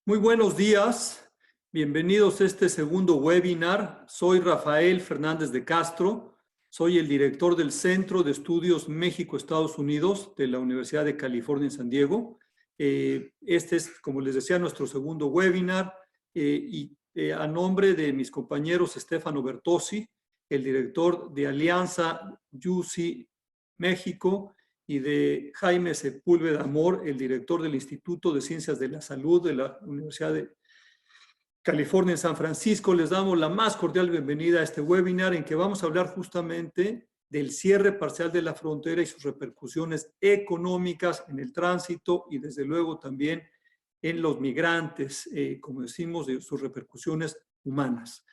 Muy buenos días, bienvenidos a este segundo webinar. Soy Rafael Fernández de Castro, soy el director del Centro de Estudios México-Estados Unidos de la Universidad de California en San Diego. Este es, como les decía, nuestro segundo webinar a nombre de mis compañeros Stefano Bertozzi, el director de Alianza UC México, y de Jaime Sepúlveda Amor, el director del Instituto de Ciencias de la Salud de la Universidad de California en San Francisco. Les damos la más cordial bienvenida a este webinar en que vamos a hablar justamente del cierre parcial de la frontera y sus repercusiones económicas en el tránsito y desde luego también en los migrantes, como decimos, de sus repercusiones humanas.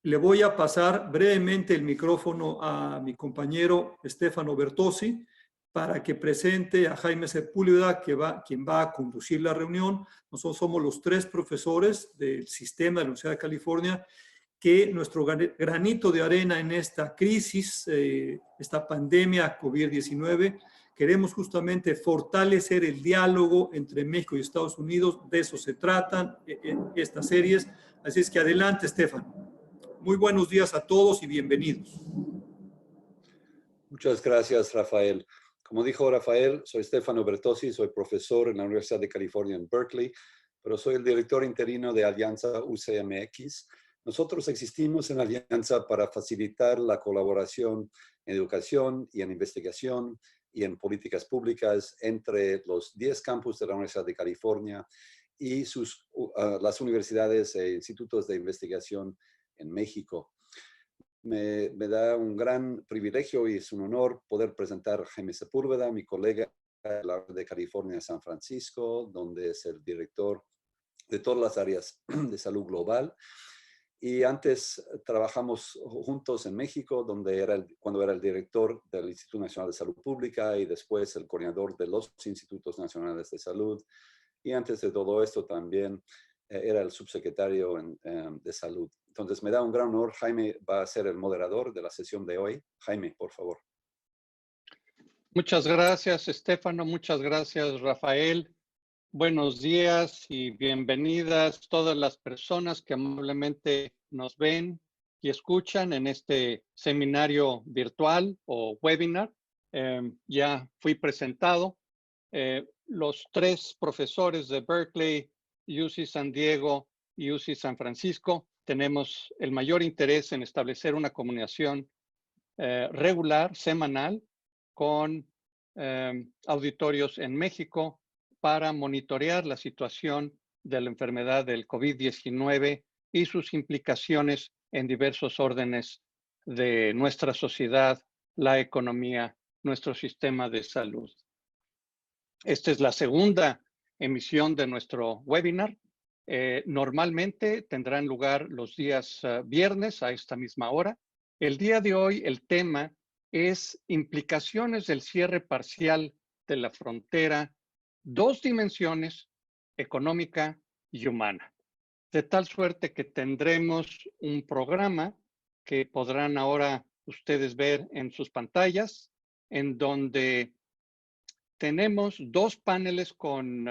Le voy a pasar brevemente el micrófono a mi compañero Stefano Bertozzi para que presente a Jaime Sepúlveda, quien va a conducir la reunión. Nosotros somos los tres profesores del sistema de la Universidad de California, que nuestro granito de arena en esta crisis, esta pandemia COVID-19, queremos justamente fortalecer el diálogo entre México y Estados Unidos. De eso se tratan estas series. Así es que adelante, Stefano. Muy buenos días a todos y bienvenidos. Muchas gracias, Rafael. Como dijo Rafael, soy Stefano Bertozzi, soy profesor en la Universidad de California en Berkeley, pero soy el director interino de Alianza UCMX. Nosotros existimos en Alianza para facilitar la colaboración en educación y en investigación y en políticas públicas entre los 10 campus de la Universidad de California y las universidades e institutos de investigación en México. Me da un gran privilegio y es un honor poder presentar a Jaime Sepúlveda, mi colega de California, San Francisco, donde es el director de todas las áreas de salud global. Y antes trabajamos juntos en México, cuando era el director del Instituto Nacional de Salud Pública y después el coordinador de los Institutos Nacionales de Salud. Y antes de todo esto también era el subsecretario de Salud. Entonces me da un gran honor. Jaime va a ser el moderador de la sesión de hoy. Jaime, por favor. Muchas gracias, Stefano. Muchas gracias, Rafael. Buenos días y bienvenidas todas las personas que amablemente nos ven y escuchan en este seminario virtual o webinar. Ya fui presentado. Los tres profesores de Berkeley, UC San Diego y UC San Francisco tenemos el mayor interés en establecer una comunicación regular, semanal, con auditorios en México para monitorear la situación de la enfermedad del COVID-19 y sus implicaciones en diversos órdenes de nuestra sociedad, la economía, nuestro sistema de salud. Esta es la segunda emisión de nuestro webinar. Normalmente tendrán lugar los días viernes a esta misma hora. El día de hoy el tema es implicaciones del cierre parcial de la frontera, dos dimensiones, económica y humana. De tal suerte que tendremos un programa que podrán ahora ustedes ver en sus pantallas, en donde tenemos dos paneles con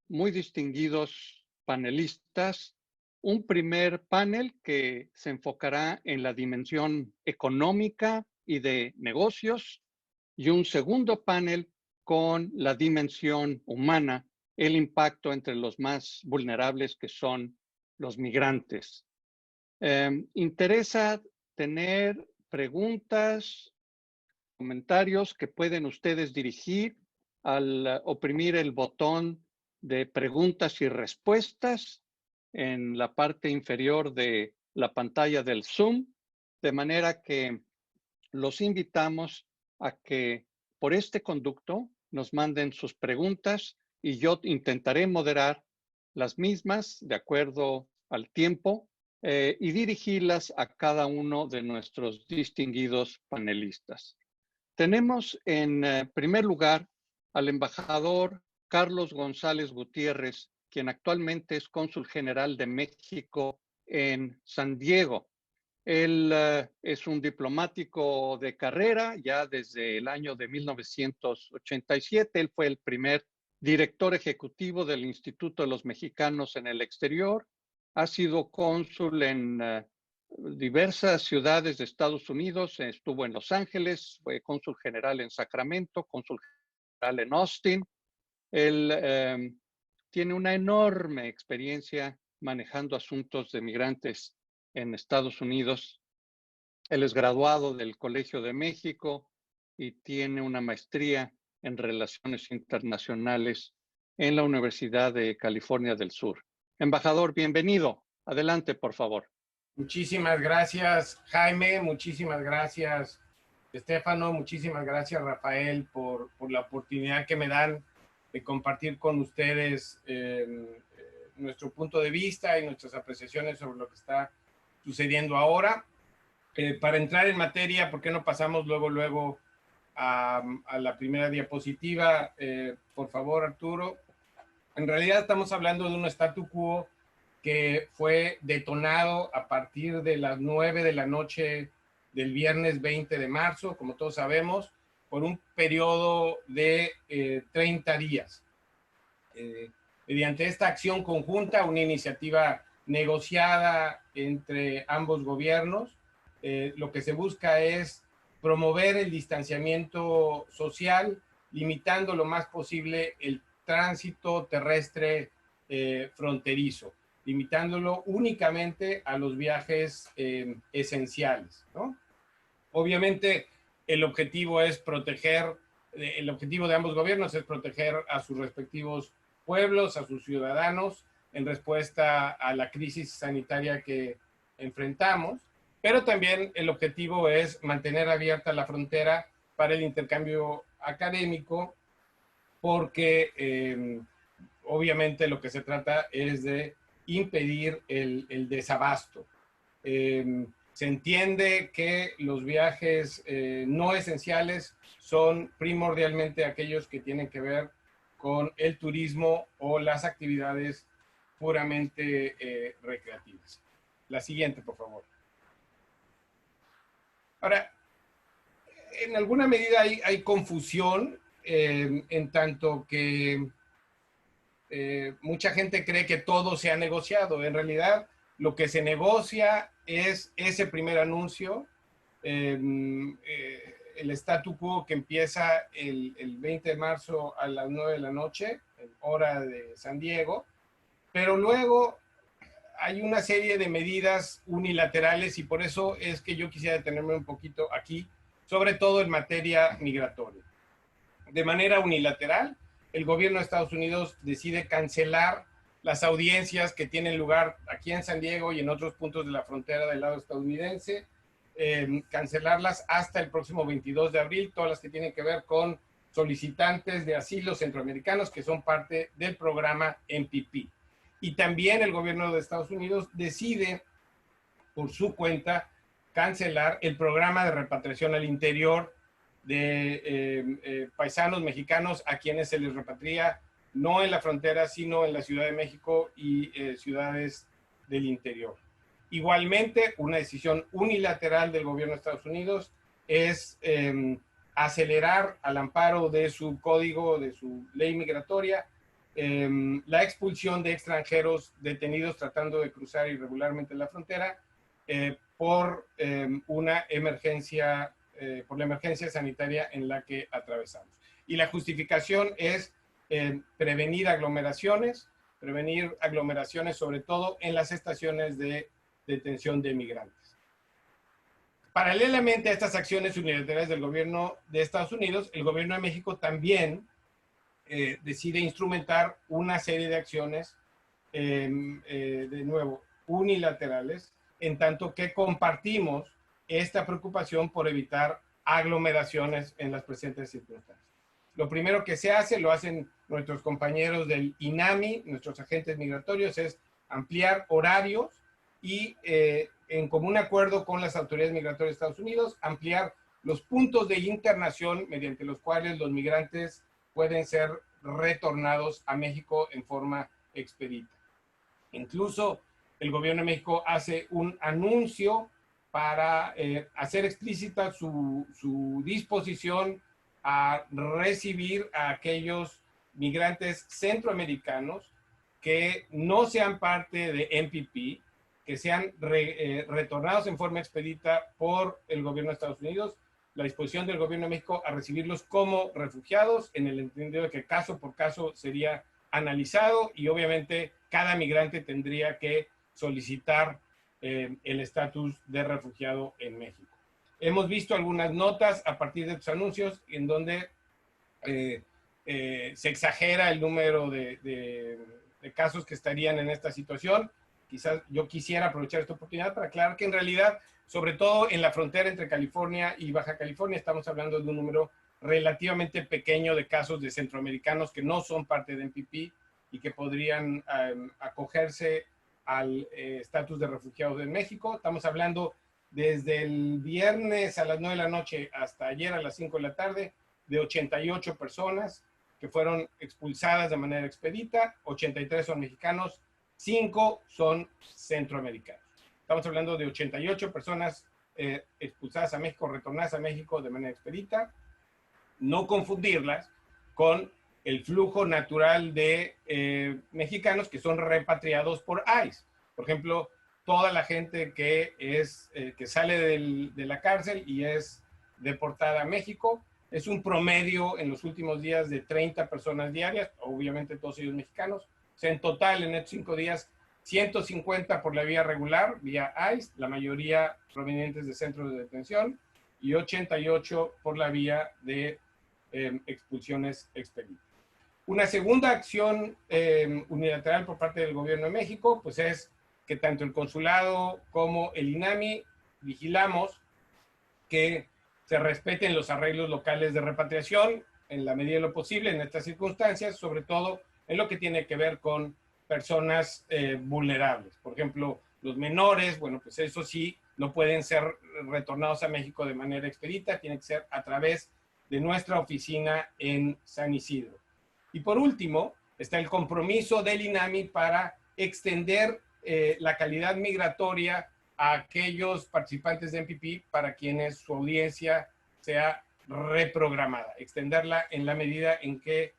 muy distinguidos panelistas. Un primer panel que se enfocará en la dimensión económica y de negocios y un segundo panel con la dimensión humana, el impacto entre los más vulnerables que son los migrantes. Interesa tener preguntas, comentarios que pueden ustedes dirigir al oprimir el botón de preguntas y respuestas en la parte inferior de la pantalla del Zoom, de manera que los invitamos a que por este conducto nos manden sus preguntas y yo intentaré moderar las mismas de acuerdo al tiempo y dirigirlas a cada uno de nuestros distinguidos panelistas. Tenemos en primer lugar al embajador Carlos González Gutiérrez, quien actualmente es cónsul general de México en San Diego. Él es un diplomático de carrera ya desde el año de 1987. Él fue el primer director ejecutivo del Instituto de los Mexicanos en el Exterior, ha sido cónsul en diversas ciudades de Estados Unidos, estuvo en Los Ángeles, fue cónsul general en Sacramento, cónsul general en Austin. Él tiene una enorme experiencia manejando asuntos de migrantes en Estados Unidos. Él es graduado del Colegio de México y tiene una maestría en Relaciones Internacionales en la Universidad de California del Sur. Embajador, bienvenido. Adelante, por favor. Muchísimas gracias, Jaime. Muchísimas gracias, Estefano. Muchísimas gracias, Rafael, por la oportunidad que me dan de compartir con ustedes nuestro punto de vista y nuestras apreciaciones sobre lo que está sucediendo ahora. Para entrar en materia, ¿por qué no pasamos luego a la primera diapositiva? Por favor, Arturo. En realidad estamos hablando de un statu quo que fue detonado a partir de las 9 de la noche del viernes 20 de marzo, como todos sabemos, por un periodo de 30 días. Mediante esta acción conjunta, una iniciativa negociada entre ambos gobiernos, lo que se busca es promover el distanciamiento social, limitando lo más posible el tránsito terrestre fronterizo, limitándolo únicamente a los viajes esenciales, ¿no? Obviamente, el objetivo de ambos gobiernos es proteger a sus respectivos pueblos, a sus ciudadanos, en respuesta a la crisis sanitaria que enfrentamos, pero también el objetivo es mantener abierta la frontera para el intercambio académico, porque obviamente lo que se trata es de impedir el desabasto. Se entiende que los viajes no esenciales son primordialmente aquellos que tienen que ver con el turismo o las actividades puramente recreativas. La siguiente, por favor. Ahora, en alguna medida hay confusión en tanto que mucha gente cree que todo se ha negociado. En realidad, lo que se negocia es ese primer anuncio, el statu quo que empieza el 20 de marzo a las 9 de la noche, hora de San Diego, pero luego hay una serie de medidas unilaterales y por eso es que yo quisiera detenerme un poquito aquí, sobre todo en materia migratoria. De manera unilateral, el gobierno de Estados Unidos decide cancelar las audiencias que tienen lugar aquí en San Diego y en otros puntos de la frontera del lado estadounidense, cancelarlas hasta el próximo 22 de abril, todas las que tienen que ver con solicitantes de asilo centroamericanos que son parte del programa MPP. Y también el gobierno de Estados Unidos decide, por su cuenta, cancelar el programa de repatriación al interior de paisanos mexicanos a quienes se les repatria no en la frontera, sino en la Ciudad de México y ciudades del interior. Igualmente, una decisión unilateral del gobierno de Estados Unidos es acelerar al amparo de su código, de su ley migratoria, la expulsión de extranjeros detenidos tratando de cruzar irregularmente la frontera por una emergencia, por la emergencia sanitaria en la que atravesamos. Y la justificación es prevenir aglomeraciones sobre todo en las estaciones de detención de migrantes. Paralelamente a estas acciones unilaterales del gobierno de Estados Unidos, el gobierno de México también decide instrumentar una serie de acciones, de nuevo, unilaterales, en tanto que compartimos esta preocupación por evitar aglomeraciones en las presentes circunstancias. Lo primero que se hace, lo hacen nuestros compañeros del INAMI, nuestros agentes migratorios, es ampliar horarios y en común acuerdo con las autoridades migratorias de Estados Unidos, ampliar los puntos de internación mediante los cuales los migrantes pueden ser retornados a México en forma expedita. Incluso el gobierno de México hace un anuncio para hacer explícita su disposición a recibir a aquellos migrantes centroamericanos que no sean parte de MPP, que sean retornados en forma expedita por el gobierno de Estados Unidos, la disposición del gobierno de México a recibirlos como refugiados, en el entendido de que caso por caso sería analizado y obviamente cada migrante tendría que solicitar el estatus de refugiado en México. Hemos visto algunas notas a partir de estos anuncios en donde se exagera el número de casos que estarían en esta situación. Quizás yo quisiera aprovechar esta oportunidad para aclarar que en realidad, sobre todo en la frontera entre California y Baja California, estamos hablando de un número relativamente pequeño de casos de centroamericanos que no son parte de MPP y que podrían acogerse al estatus de refugiados en México. Estamos hablando desde el viernes a las 9 de la noche hasta ayer a las 5 de la tarde de 88 personas que fueron expulsadas de manera expedita, 83 son mexicanos, 5 son centroamericanos. Estamos hablando de 88 personas expulsadas a México, retornadas a México de manera expedita. No confundirlas con el flujo natural de mexicanos que son repatriados por ICE. Por ejemplo, toda la gente que sale de la cárcel y es deportada a México, es un promedio en los últimos días de 30 personas diarias, obviamente todos ellos mexicanos. O sea, en total en estos 5 días, 150 por la vía regular, vía ICE, la mayoría provenientes de centros de detención, y 88 por la vía de expulsiones expeditas. Una segunda acción unilateral por parte del gobierno de México, pues es que tanto el consulado como el INAMI vigilamos que se respeten los arreglos locales de repatriación en la medida de lo posible en estas circunstancias, sobre todo en lo que tiene que ver con personas vulnerables. Por ejemplo, los menores, bueno, pues eso sí, no pueden ser retornados a México de manera expedita, tiene que ser a través de nuestra oficina en San Isidro. Y por último, está el compromiso del INAMI para extender la calidad migratoria a aquellos participantes de MPP para quienes su audiencia sea reprogramada, extenderla en la medida en que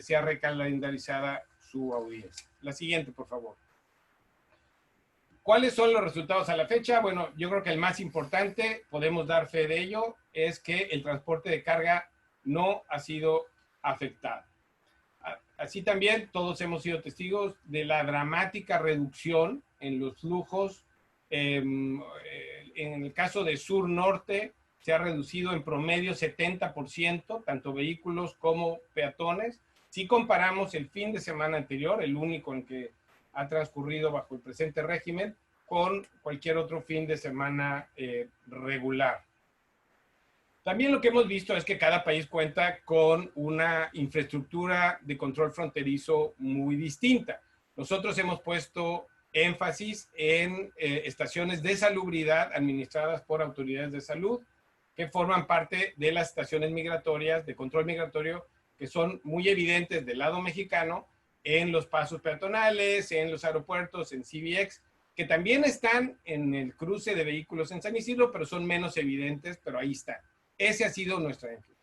sea recalendarizada su audiencia. La siguiente, por favor. ¿Cuáles son los resultados a la fecha? Bueno, yo creo que el más importante, podemos dar fe de ello, es que el transporte de carga no ha sido afectado. Así también todos hemos sido testigos de la dramática reducción en los flujos. En el caso de sur-norte se ha reducido en promedio 70%, tanto vehículos como peatones. Si comparamos el fin de semana anterior, el único en que ha transcurrido bajo el presente régimen, con cualquier otro fin de semana regular. También lo que hemos visto es que cada país cuenta con una infraestructura de control fronterizo muy distinta. Nosotros hemos puesto énfasis en estaciones de salubridad administradas por autoridades de salud que forman parte de las estaciones migratorias de control migratorio que son muy evidentes del lado mexicano en los pasos peatonales, en los aeropuertos, en CBX, que también están en el cruce de vehículos en San Isidro, pero son menos evidentes, pero ahí están. Ese ha sido nuestro énfasis.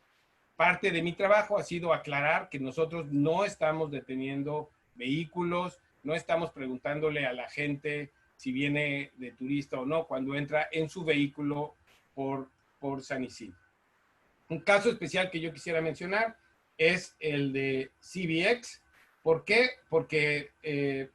Parte de mi trabajo ha sido aclarar que nosotros no estamos deteniendo vehículos, no estamos preguntándole a la gente si viene de turista o no cuando entra en su vehículo por San Isidro. Un caso especial que yo quisiera mencionar es el de CBX. ¿Por qué? Porque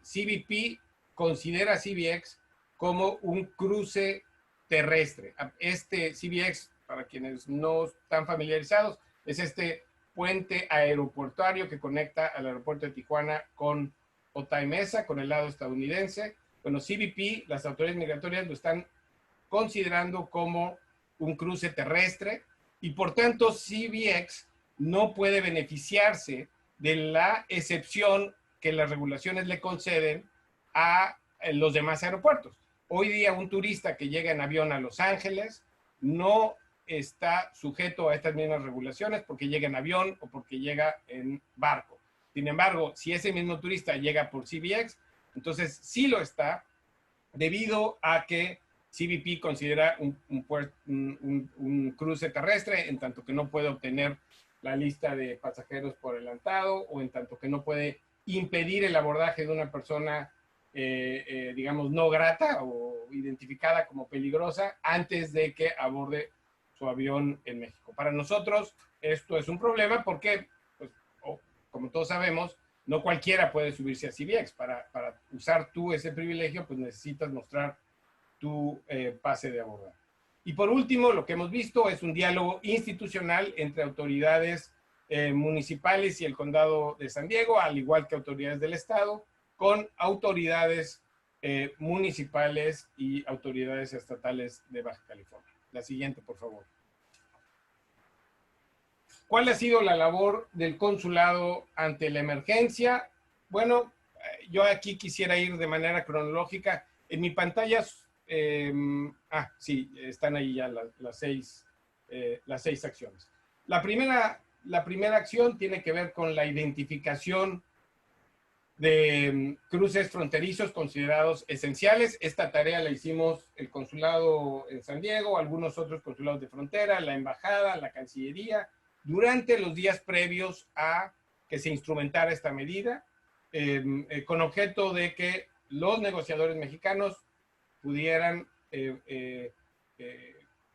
CBP considera CBX como un cruce terrestre. Este CBX, para quienes no están familiarizados, es este puente aeroportuario que conecta al aeropuerto de Tijuana con Otay Mesa, con el lado estadounidense. Bueno, CBP, las autoridades migratorias lo están considerando como un cruce terrestre y por tanto CBX no puede beneficiarse de la excepción que las regulaciones le conceden a los demás aeropuertos. Hoy día un turista que llega en avión a Los Ángeles no está sujeto a estas mismas regulaciones porque llega en avión o porque llega en barco. Sin embargo, si ese mismo turista llega por CBX, entonces sí lo está, debido a que CBP considera un cruce terrestre, en tanto que no puede obtener la lista de pasajeros por adelantado, o en tanto que no puede impedir el abordaje de una persona, digamos, no grata o identificada como peligrosa antes de que aborde su avión en México. Para nosotros esto es un problema porque, pues, como todos sabemos, no cualquiera puede subirse a CBX. Para usar tú ese privilegio, pues necesitas mostrar tu pase de abordaje. Y por último, lo que hemos visto es un diálogo institucional entre autoridades municipales y el condado de San Diego, al igual que autoridades del estado, con autoridades municipales y autoridades estatales de Baja California. La siguiente, por favor. ¿Cuál ha sido la labor del consulado ante la emergencia? Bueno, yo aquí quisiera ir de manera cronológica. En mi pantalla, sí, están ahí ya las seis acciones. La primera acción tiene que ver con la identificación de cruces fronterizos considerados esenciales. Esta tarea la hicimos el consulado en San Diego, algunos otros consulados de frontera, la embajada, la Cancillería, durante los días previos a que se instrumentara esta medida, con objeto de que los negociadores mexicanos pudieran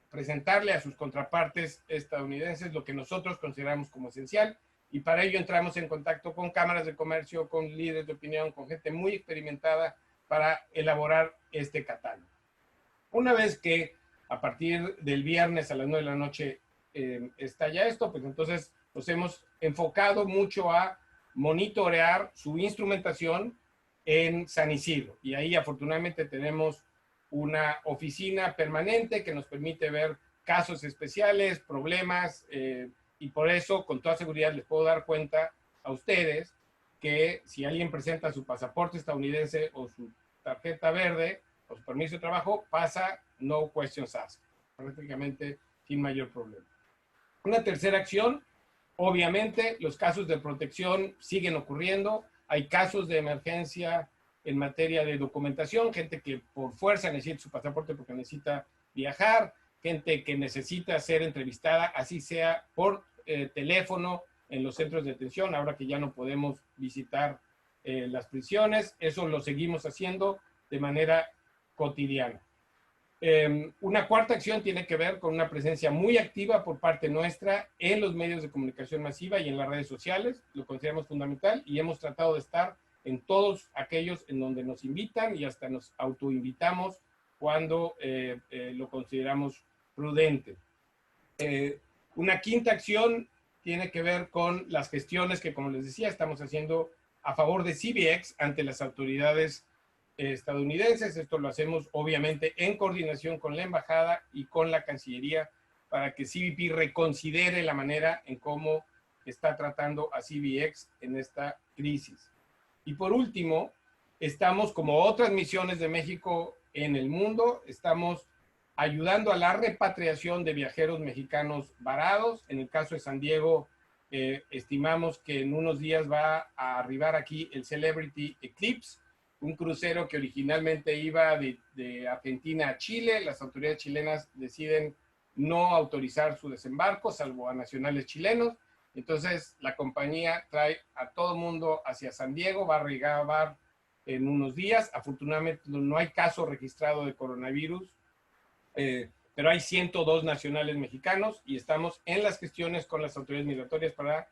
presentarle a sus contrapartes estadounidenses lo que nosotros consideramos como esencial, y para ello entramos en contacto con cámaras de comercio, con líderes de opinión, con gente muy experimentada para elaborar este catálogo. Una vez que a partir del viernes a las 9 de la noche estalla esto, pues entonces nos hemos enfocado mucho a monitorear su instrumentación en San Isidro. Y ahí afortunadamente tenemos una oficina permanente que nos permite ver casos especiales, problemas, y por eso con toda seguridad les puedo dar cuenta a ustedes que si alguien presenta su pasaporte estadounidense o su tarjeta verde o su permiso de trabajo, pasa no questions asked, prácticamente sin mayor problema. Una tercera acción, obviamente los casos de protección siguen ocurriendo. Hay casos de emergencia en materia de documentación, gente que por fuerza necesita su pasaporte porque necesita viajar, gente que necesita ser entrevistada, así sea por teléfono en los centros de detención, ahora que ya no podemos visitar las prisiones. Eso lo seguimos haciendo de manera cotidiana. Una cuarta acción tiene que ver con una presencia muy activa por parte nuestra en los medios de comunicación masiva y en las redes sociales. Lo consideramos fundamental y hemos tratado de estar en todos aquellos en donde nos invitan y hasta nos autoinvitamos cuando lo consideramos prudente. Una quinta acción tiene que ver con las gestiones que, como les decía, estamos haciendo a favor de CBX ante las autoridades estadounidenses. Esto lo hacemos obviamente en coordinación con la embajada y con la Cancillería para que CBP reconsidere la manera en cómo está tratando a CBX en esta crisis. Y por último, estamos, como otras misiones de México en el mundo, estamos ayudando a la repatriación de viajeros mexicanos varados. En el caso de San Diego, estimamos que en unos días va a arribar aquí el Celebrity Eclipse, un crucero que originalmente iba de Argentina a Chile. Las autoridades chilenas deciden no autorizar su desembarco, salvo a nacionales chilenos. Entonces, la compañía trae a todo el mundo hacia San Diego, va a arribar en unos días. Afortunadamente, no hay caso registrado de coronavirus, pero hay 102 nacionales mexicanos y estamos en las gestiones con las autoridades migratorias para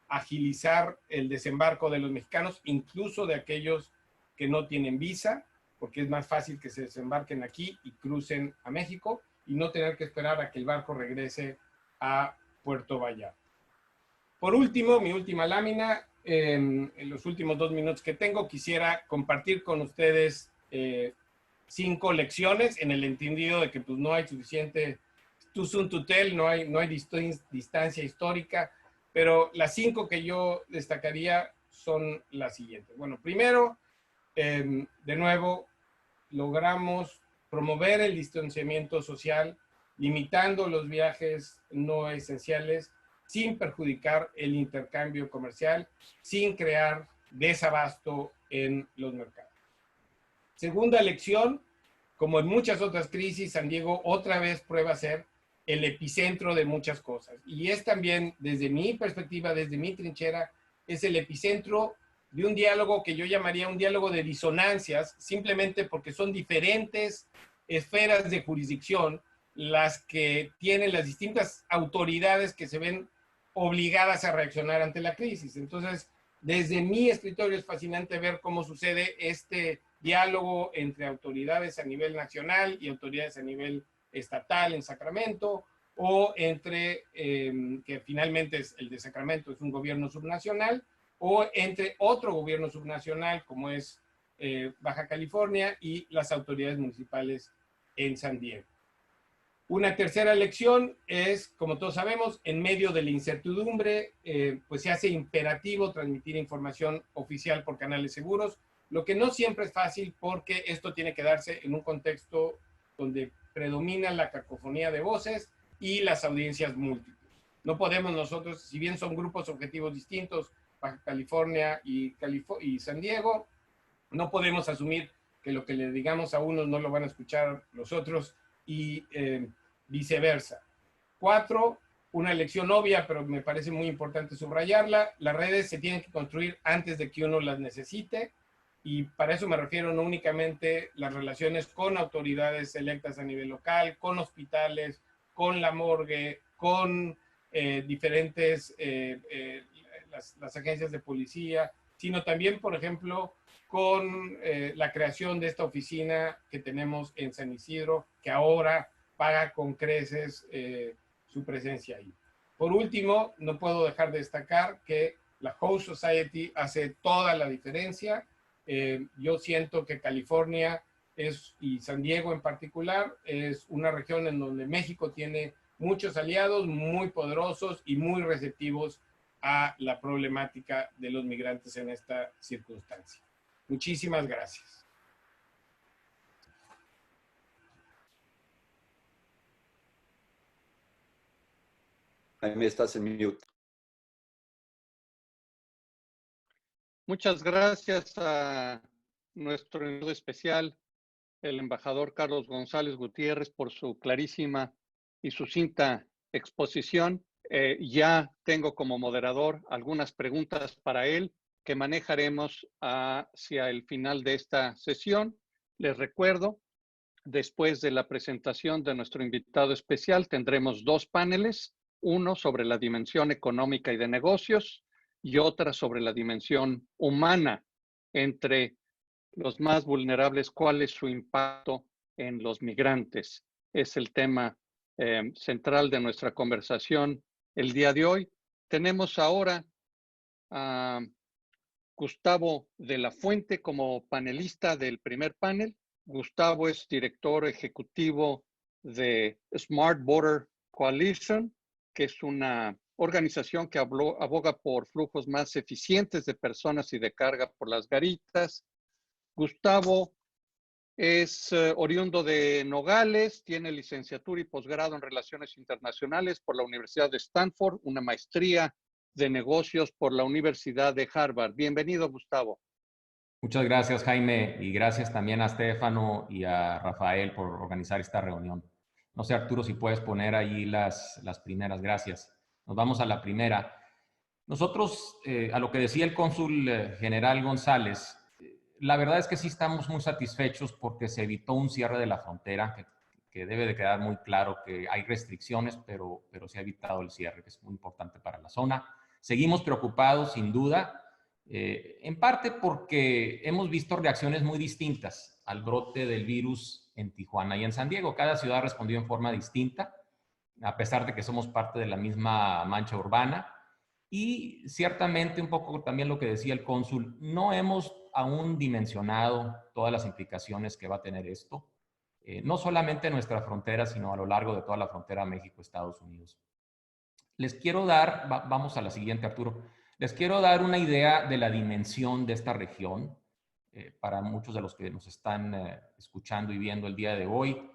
agilizar el desembarco de los mexicanos, incluso de aquellos que no tienen visa, porque es más fácil que se desembarquen aquí y crucen a México y no tener que esperar a que el barco regrese a Puerto Vallarta. Por último, mi última lámina, en los últimos 2 minutos que tengo, quisiera compartir con ustedes 5 lecciones, en el entendido de que pues, no hay suficiente too soon to tell, no hay distancia histórica, pero las 5 que yo destacaría son las siguientes. Bueno, primero, de nuevo, logramos promover el distanciamiento social, limitando los viajes no esenciales, sin perjudicar el intercambio comercial, sin crear desabasto en los mercados. Segunda lección, como en muchas otras crisis, San Diego otra vez prueba ser el epicentro de muchas cosas. Y es también, desde mi perspectiva, desde mi trinchera, es el epicentro de un diálogo que yo llamaría un diálogo de disonancias, simplemente porque son diferentes esferas de jurisdicción las que tienen las distintas autoridades que se ven obligadas a reaccionar ante la crisis. Entonces, desde mi escritorio es fascinante ver cómo sucede este diálogo entre autoridades a nivel nacional y autoridades a nivel estatal en Sacramento, o entre, que finalmente es el de Sacramento, es un gobierno subnacional, o entre otro gobierno subnacional como es Baja California y las autoridades municipales en San Diego. Una tercera lección es, como todos sabemos, en medio de la incertidumbre, pues se hace imperativo transmitir información oficial por canales seguros, lo que no siempre es fácil porque esto tiene que darse en un contexto donde predomina la cacofonía de voces y las audiencias múltiples. No podemos nosotros, si bien son grupos objetivos distintos, Baja California y San Diego, no podemos asumir que lo que le digamos a unos no lo van a escuchar los otros y viceversa. 4, una lección obvia, pero me parece muy importante subrayarla, las redes se tienen que construir antes de que uno las necesite, y para eso me refiero no únicamente las relaciones con autoridades electas a nivel local, con hospitales, con la morgue, con diferentes, las agencias de policía, sino también, por ejemplo, con la creación de esta oficina que tenemos en San Isidro, que ahora paga con creces su presencia ahí. Por último, no puedo dejar de destacar que la Host Society hace toda la diferencia. Yo siento que California y San Diego en particular es una región en donde México tiene muchos aliados muy poderosos y muy receptivos a la problemática de los migrantes en esta circunstancia. Muchísimas gracias. Jaime, estás en mute. Muchas gracias a nuestro invitado especial, el embajador Carlos González Gutiérrez, por su clarísima y sucinta exposición. Ya tengo como moderador algunas preguntas para él que manejaremos hacia el final de esta sesión. Les recuerdo, después de la presentación de nuestro invitado especial, tendremos 2 paneles, uno sobre la dimensión económica y de negocios y otra sobre la dimensión humana entre los más vulnerables, cuál es su impacto en los migrantes. Es el tema central de nuestra conversación el día de hoy. Tenemos ahora a Gustavo de la Fuente como panelista del primer panel. Gustavo es director ejecutivo de Smart Border Coalition, que es una organización que aboga por flujos más eficientes de personas y de carga por las garitas. Gustavo es oriundo de Nogales, tiene licenciatura y posgrado en Relaciones Internacionales por la Universidad de Stanford, una maestría de negocios por la Universidad de Harvard. Bienvenido, Gustavo. Muchas gracias, Jaime, y gracias también a Stefano y a Rafael por organizar esta reunión. No sé, Arturo, si puedes poner ahí las primeras. Gracias. Nos vamos a la primera. Nosotros, a lo que decía el cónsul general González, la verdad es que sí estamos muy satisfechos porque se evitó un cierre de la frontera, que debe de quedar muy claro que hay restricciones, pero se ha evitado el cierre, que es muy importante para la zona. Seguimos preocupados, sin duda, en parte porque hemos visto reacciones muy distintas al brote del virus en Tijuana y en San Diego. Cada ciudad respondió en forma distinta, a pesar de que somos parte de la misma mancha urbana. Y ciertamente un poco también lo que decía el cónsul, no hemos aún dimensionado todas las implicaciones que va a tener esto, no solamente en nuestra frontera, sino a lo largo de toda la frontera México-Estados Unidos. Les quiero dar, vamos a la siguiente, Arturo, les quiero dar una idea de la dimensión de esta región para muchos de los que nos están escuchando y viendo el día de hoy.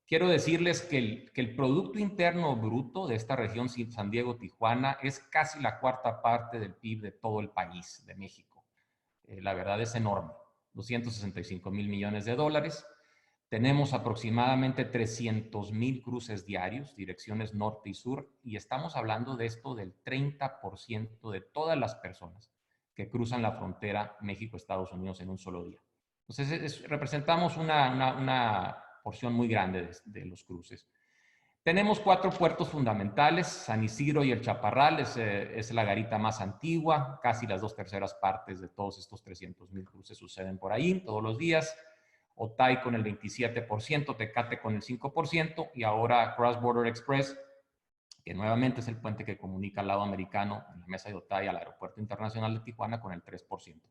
Quiero decirles que el Producto Interno Bruto de esta región, San Diego-Tijuana, es casi la 1/4 parte del PIB de todo el país, de México. La verdad es enorme, 265,000 millones de dólares. Tenemos aproximadamente 300,000 cruces diarios, direcciones norte y sur, y estamos hablando de esto del 30% de todas las personas que cruzan la frontera México-Estados Unidos en un solo día. Entonces, representamos una porción muy grande de los cruces. Tenemos 4 puertos fundamentales, San Isidro y el Chaparral, es la garita más antigua, casi las 2/3 partes de todos estos 300,000 cruces suceden por ahí todos los días. Otay con el 27%, Tecate con el 5% y ahora Cross Border Express, que nuevamente es el puente que comunica al lado americano, en la mesa de Otay al Aeropuerto Internacional de Tijuana, con el 3%.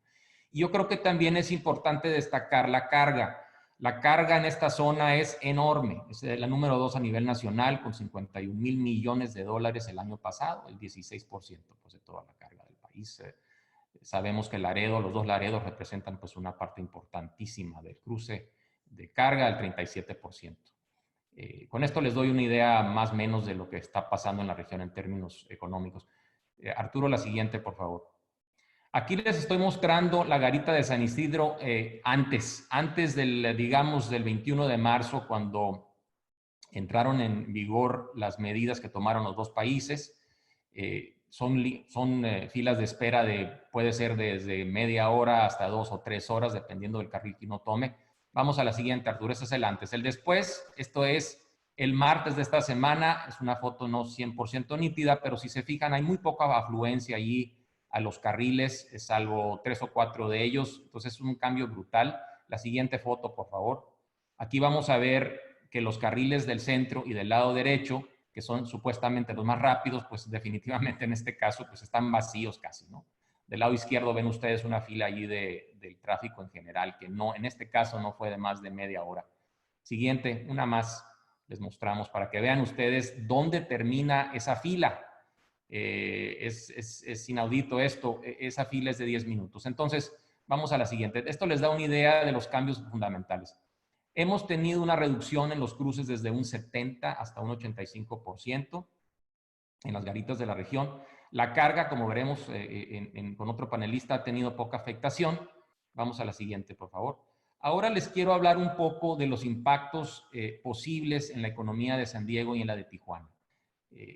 Y yo creo que también es importante destacar la carga. La carga en esta zona es enorme. Es la número 2 a nivel nacional, con 51,000 millones de dólares el año pasado, el 16% pues, de toda la carga del país. Sabemos que Laredo, los 2 Laredos representan pues una parte importantísima del cruce de carga, el 37%. Con esto les doy una idea más o menos de lo que está pasando en la región en términos económicos. Arturo, la siguiente, por favor. Aquí les estoy mostrando la garita de San Isidro antes del, digamos, del 21 de marzo, cuando entraron en vigor las medidas que tomaron los 2 países. Son filas de espera puede ser desde media hora hasta 2 o 3 horas, dependiendo del carril que uno tome. Vamos a la siguiente, Arturo. Ese es el antes. El después, esto es el martes de esta semana. Es una foto no 100% nítida, pero si se fijan, hay muy poca afluencia allí a los carriles, salvo 3 o 4 de ellos. Entonces es un cambio brutal. La siguiente foto, por favor. Aquí vamos a ver que los carriles del centro y del lado derecho, que son supuestamente los más rápidos, pues definitivamente en este caso pues están vacíos casi, ¿no? Del lado izquierdo ven ustedes una fila allí del tráfico en general, que no, en este caso no fue de más de media hora. Siguiente, una más les mostramos para que vean ustedes dónde termina esa fila. Es inaudito esto, esa fila es de 10 minutos. Entonces, vamos a la siguiente. Esto les da una idea de los cambios fundamentales. Hemos tenido una reducción en los cruces desde un 70 hasta un 85% en las garitas de la región. La carga, como veremos con otro panelista, ha tenido poca afectación. Vamos a la siguiente, por favor. Ahora les quiero hablar un poco de los impactos posibles en la economía de San Diego y en la de Tijuana.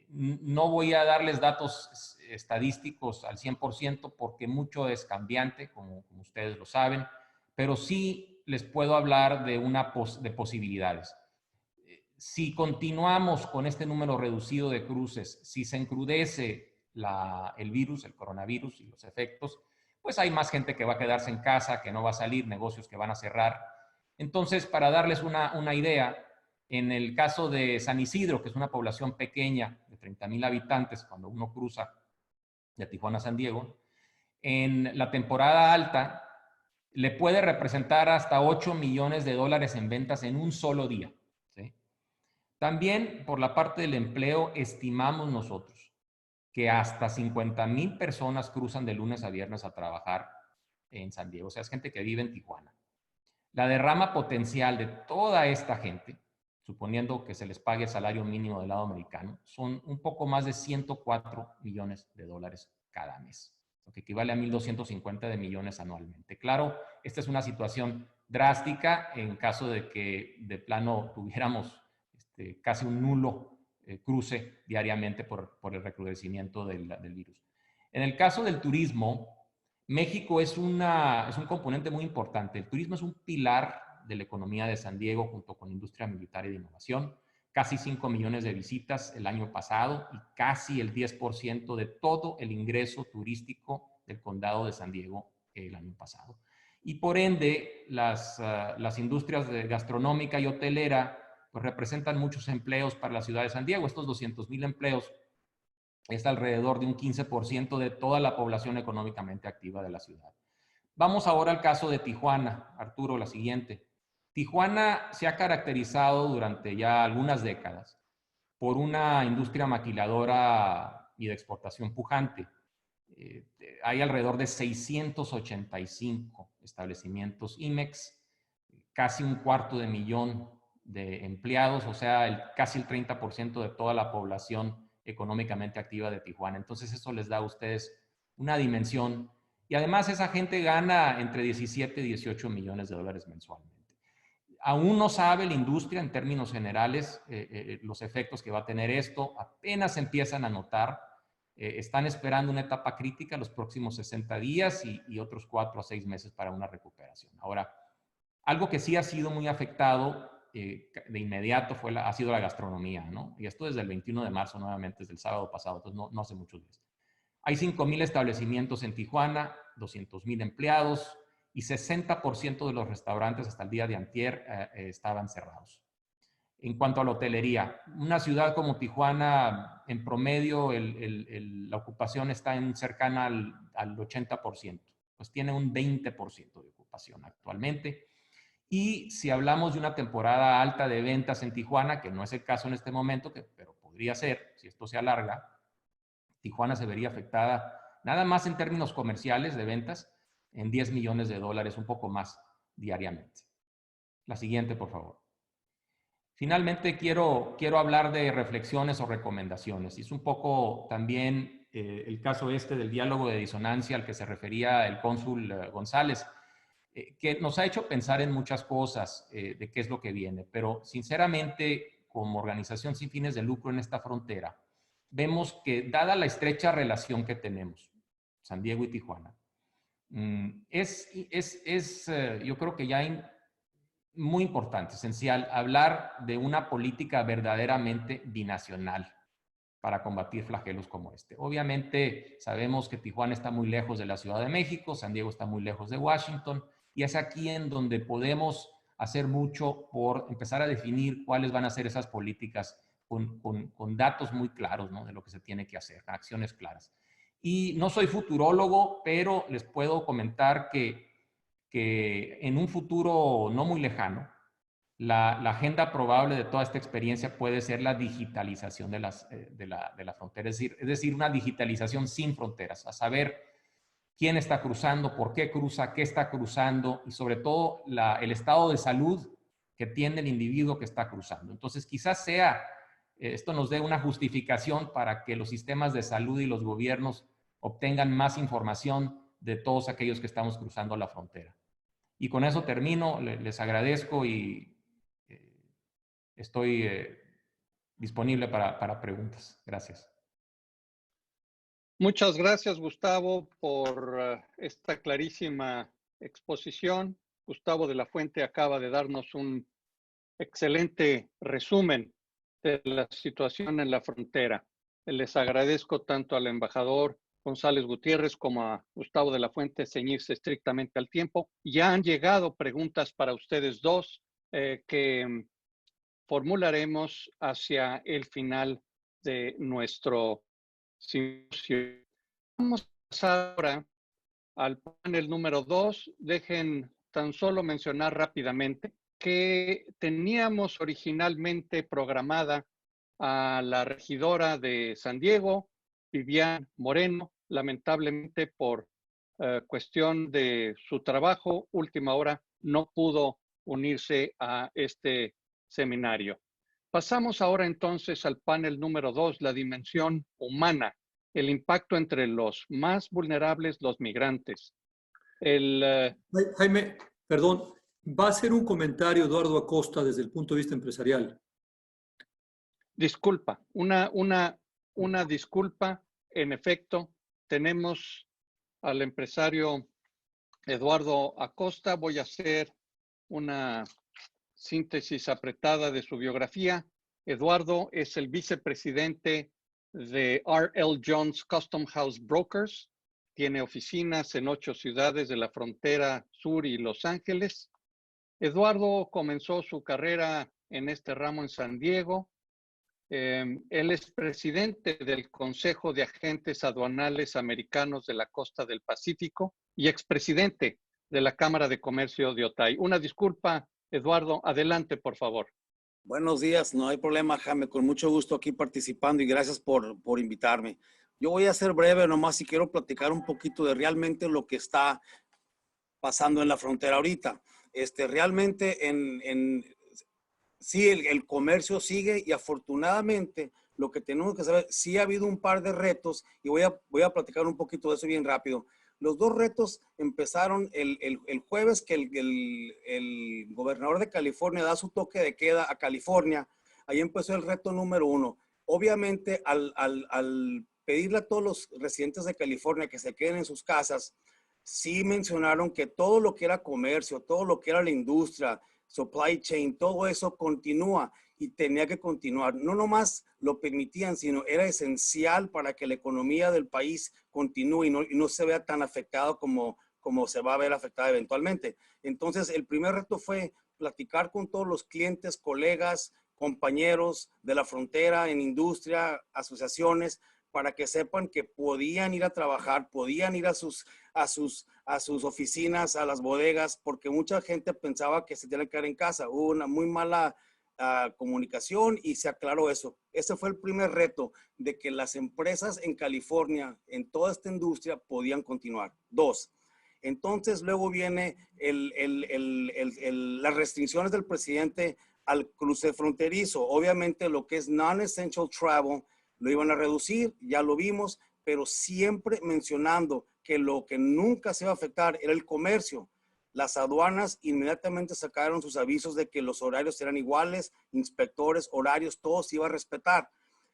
No voy a darles datos estadísticos al 100% porque mucho es cambiante, como ustedes lo saben, pero sí les puedo hablar de posibilidades. Si continuamos con este número reducido de cruces, si se encrudece el virus, el coronavirus y los efectos, pues hay más gente que va a quedarse en casa, que no va a salir, negocios que van a cerrar. Entonces, para darles una idea, en el caso de San Isidro, que es una población pequeña de 30,000 habitantes, cuando uno cruza de Tijuana a San Diego, en la temporada alta le puede representar hasta 8 millones de dólares en ventas en un solo día. ¿Sí? También por la parte del empleo estimamos nosotros que hasta 50,000 personas cruzan de lunes a viernes a trabajar en San Diego. O sea, es gente que vive en Tijuana. La derrama potencial de toda esta gente, suponiendo que se les pague el salario mínimo del lado americano, son un poco más de 104 millones de dólares cada mes, lo que equivale a 1,250 de millones anualmente. Claro, esta es una situación drástica en caso de que de plano tuviéramos casi un nulo cruce diariamente por el recrudecimiento del virus. En el caso del turismo, México es un componente muy importante. El turismo es un pilar de la economía de San Diego junto con industria militar y de innovación. Casi 5 millones de visitas el año pasado y casi el 10% de todo el ingreso turístico del condado de San Diego el año pasado. Y por ende, las industrias gastronómica y hotelera pues representan muchos empleos para la ciudad de San Diego. Estos 200,000 empleos es alrededor de un 15% de toda la población económicamente activa de la ciudad. Vamos ahora al caso de Tijuana. Arturo, la siguiente. Tijuana se ha caracterizado durante ya algunas décadas por una industria maquiladora y de exportación pujante. Hay alrededor de 685 establecimientos IMEX, casi 250,000 de empleados, o sea, casi el 30% de toda la población económicamente activa de Tijuana. Entonces eso les da a ustedes una dimensión y además esa gente gana entre 17 y 18 millones de dólares mensualmente. Aún no sabe la industria en términos generales los efectos que va a tener esto. Apenas empiezan a notar. Están esperando una etapa crítica los próximos 60 días y otros 4 a 6 meses para una recuperación. Ahora, algo que sí ha sido muy afectado de inmediato ha sido la gastronomía, ¿no? Y esto desde el 21 de marzo nuevamente, desde el sábado pasado, entonces no hace muchos días. Hay 5,000 establecimientos en Tijuana, 200,000 empleados y 60% de los restaurantes hasta el día de antier estaban cerrados. En cuanto a la hotelería, una ciudad como Tijuana, en promedio, la ocupación está cercana al 80%. Pues tiene un 20% de ocupación actualmente. Y si hablamos de una temporada alta de ventas en Tijuana, que no es el caso en este momento, pero podría ser, si esto se alarga, Tijuana se vería afectada nada más en términos comerciales de ventas en $10 millones, un poco más diariamente. La siguiente, por favor. Finalmente, quiero hablar de reflexiones o recomendaciones. Y es un poco también el caso del diálogo de disonancia al que se refería el cónsul González, que nos ha hecho pensar en muchas cosas de qué es lo que viene. Pero sinceramente, como organización sin fines de lucro en esta frontera, vemos que, dada la estrecha relación que tenemos, San Diego y Tijuana, yo creo que ya muy importante, esencial, hablar de una política verdaderamente binacional para combatir flagelos como este. Obviamente sabemos que Tijuana está muy lejos de la Ciudad de México, San Diego está muy lejos de Washington, y es aquí en donde podemos hacer mucho por empezar a definir cuáles van a ser esas políticas con datos muy claros, ¿no?, de lo que se tiene que hacer, acciones claras. Y no soy futurólogo, pero les puedo comentar que en un futuro no muy lejano, la agenda probable de toda esta experiencia puede ser la digitalización de la frontera, es decir, una digitalización sin fronteras, a saber quién está cruzando, por qué cruza, qué está cruzando y sobre todo el estado de salud que tiene el individuo que está cruzando. Entonces, quizás esto nos dé una justificación para que los sistemas de salud y los gobiernos obtengan más información de todos aquellos que estamos cruzando la frontera. Y con eso termino, les agradezco y estoy disponible para preguntas. Gracias. Muchas gracias, Gustavo, por esta clarísima exposición. Gustavo de la Fuente acaba de darnos un excelente resumen de la situación en la frontera. Les agradezco tanto al embajador González Gutiérrez como a Gustavo de la Fuente ceñirse estrictamente al tiempo. Ya han llegado preguntas para ustedes dos que formularemos hacia el final de nuestro simposio. Vamos a pasar ahora al panel número 2. Dejen tan solo mencionar rápidamente que teníamos originalmente programada a la regidora de San Diego, Vivian Moreno. Lamentablemente, por cuestión de su trabajo, última hora, no pudo unirse a este seminario. Pasamos ahora entonces al panel número 2, la dimensión humana, el impacto entre los más vulnerables, los migrantes. Jaime, perdón, va a hacer un comentario Eduardo Acosta desde el punto de vista empresarial. Disculpa, una disculpa. En efecto, tenemos al empresario Eduardo Acosta. Voy a hacer una síntesis apretada de su biografía. Eduardo es el vicepresidente de R.L. Jones Custom House Brokers. Tiene oficinas en 8 ciudades de la frontera sur y Los Ángeles. Eduardo comenzó su carrera en este ramo en San Diego. Él es presidente del Consejo de Agentes Aduanales Americanos de la Costa del Pacífico y expresidente de la Cámara de Comercio de Otay. Una disculpa, Eduardo, adelante, por favor. Buenos días, no hay problema, Jaime, con mucho gusto aquí participando y gracias por invitarme. Yo voy a ser breve nomás y quiero platicar un poquito de realmente lo que está pasando en la frontera ahorita. Realmente sí, el comercio sigue y afortunadamente lo que tenemos que saber, sí ha habido un par de retos y voy a platicar un poquito de eso bien rápido. Los dos retos empezaron el jueves que el gobernador de California da su toque de queda a California. Ahí empezó el reto número 1. Obviamente, al pedirle a todos los residentes de California que se queden en sus casas, sí mencionaron que todo lo que era comercio, todo lo que era la industria, supply chain, todo eso continúa y tenía que continuar. No nomás lo permitían, sino era esencial para que la economía del país continúe y no se vea tan afectado como se va a ver afectada eventualmente. Entonces, el primer reto fue platicar con todos los clientes, colegas, compañeros de la frontera en industria, asociaciones, para que sepan que podían ir a trabajar, podían ir a sus oficinas, a las bodegas, porque mucha gente pensaba que se tenía que quedar en casa. Hubo una muy mala comunicación y se aclaró eso. Ese fue el primer reto, de que las empresas en California, en toda esta industria, podían continuar. 2. Entonces, luego viene las restricciones del presidente al cruce fronterizo. Obviamente, lo que es non-essential travel lo iban a reducir, ya lo vimos, pero siempre mencionando que lo que nunca se iba a afectar era el comercio. Las aduanas inmediatamente sacaron sus avisos de que los horarios eran iguales, inspectores, horarios, todo se iba a respetar.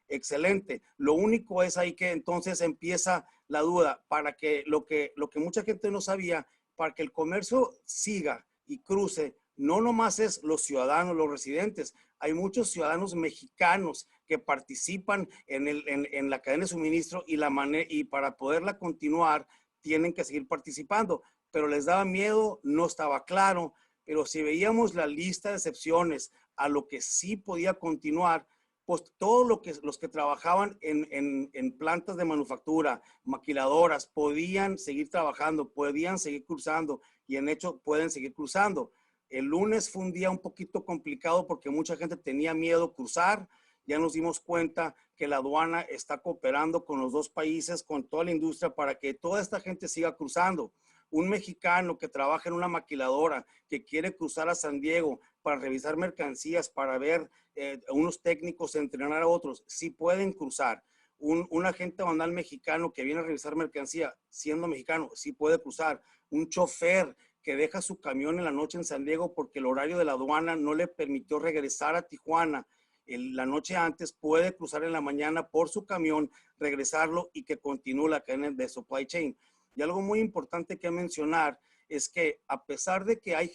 Excelente. Lo único es ahí que entonces empieza la duda, para que lo que mucha gente no sabía, para que el comercio siga y cruce, no nomás es los ciudadanos, los residentes, hay muchos ciudadanos mexicanos que participan en la cadena de suministro y para poderla continuar tienen que seguir participando, pero les daba miedo, no estaba claro, pero si veíamos la lista de excepciones a lo que sí podía continuar, pues todos los que trabajaban en plantas de manufactura, maquiladoras, podían seguir trabajando, podían seguir cruzando y en hecho pueden seguir cruzando. El lunes fue un día un poquito complicado porque mucha gente tenía miedo cruzar. Ya nos dimos cuenta que la aduana está cooperando con los dos países, con toda la industria para que toda esta gente siga cruzando. Un mexicano que trabaja en una maquiladora, que quiere cruzar a San Diego para revisar mercancías, para ver unos técnicos entrenar a otros, sí pueden cruzar. Un agente banal mexicano que viene a revisar mercancía, siendo mexicano, sí puede cruzar. Un chofer que deja su camión en la noche en San Diego porque el horario de la aduana no le permitió regresar a Tijuana la noche antes, puede cruzar en la mañana por su camión, regresarlo y que continúe la cadena de supply chain. Y algo muy importante que mencionar es que a pesar de que hay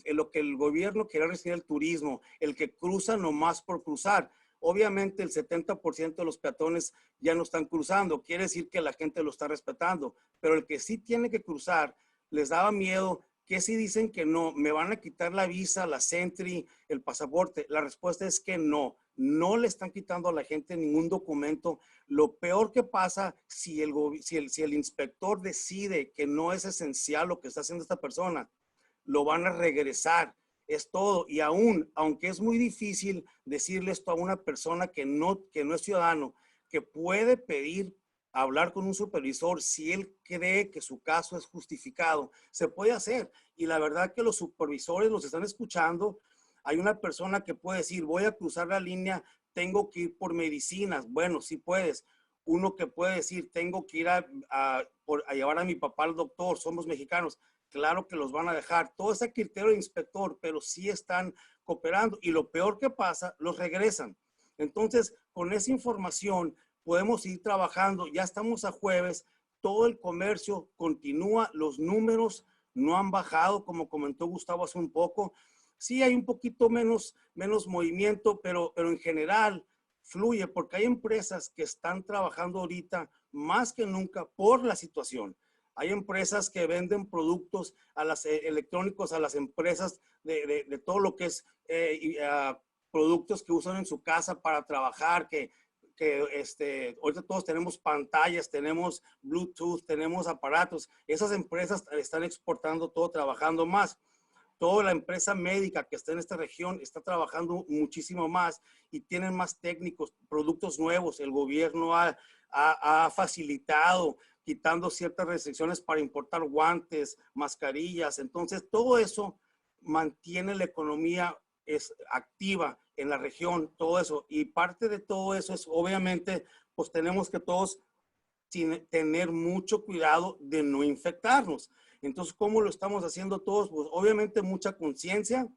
lo que el gobierno quiere restringir el turismo, el que cruza nomás por cruzar, obviamente el 70% de los peatones ya no están cruzando, quiere decir que la gente lo está respetando, pero el que sí tiene que cruzar, les daba miedo que si dicen que no, me van a quitar la visa, la Sentry, el pasaporte. La respuesta es que no le están quitando a la gente ningún documento. Lo peor que pasa si el inspector decide que no es esencial lo que está haciendo esta persona, lo van a regresar. Es todo. Y aunque es muy difícil decirle esto a una persona que no es ciudadano, que puede pedir hablar con un supervisor si él cree que su caso es justificado, se puede hacer. Y la verdad que los supervisores los están escuchando. Hay una persona que puede decir, voy a cruzar la línea, tengo que ir por medicinas. Bueno, sí puedes. Uno que puede decir, tengo que ir a llevar a mi papá al doctor, somos mexicanos. Claro que los van a dejar. Todo ese criterio de inspector, pero sí están cooperando. Y lo peor que pasa, los regresan. Entonces, con esa información, podemos ir trabajando. Ya estamos a jueves, todo el comercio continúa, los números no han bajado, como comentó Gustavo hace un poco. Sí hay un poquito menos movimiento, pero en general fluye porque hay empresas que están trabajando ahorita más que nunca por la situación. Hay empresas que venden productos electrónicos a las empresas de todo lo que es productos que usan en su casa para trabajar, que ahorita todos tenemos pantallas, tenemos Bluetooth, tenemos aparatos. Esas empresas están exportando todo, trabajando más. Toda la empresa médica que está en esta región está trabajando muchísimo más y tienen más técnicos, productos nuevos. El gobierno ha facilitado, quitando ciertas restricciones para importar guantes, mascarillas. Entonces, todo eso mantiene la economía activa en la región, todo eso. Y parte de todo eso es, obviamente, pues tenemos que todos sin tener mucho cuidado de no infectarnos. Entonces, ¿cómo lo estamos haciendo todos? Pues obviamente mucha conciencia,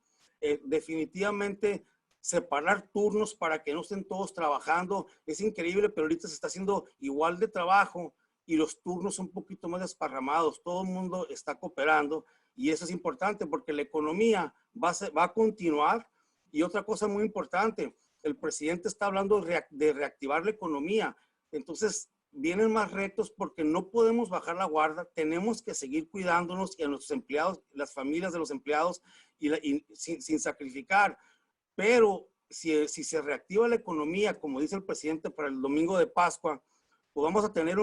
definitivamente separar turnos para que no estén todos trabajando. Es increíble, pero ahorita se está haciendo igual de trabajo y los turnos son un poquito más desparramados. Todo el mundo está cooperando y eso es importante porque la economía va a continuar. Y otra cosa muy importante, el presidente está hablando de reactivar la economía. Entonces, vienen más retos porque no podemos bajar la guardia, tenemos que seguir cuidándonos y a nuestros empleados, las familias de los empleados sin sacrificar. Pero si se reactiva la economía, como dice el presidente, para el domingo de Pascua, pues vamos a tener,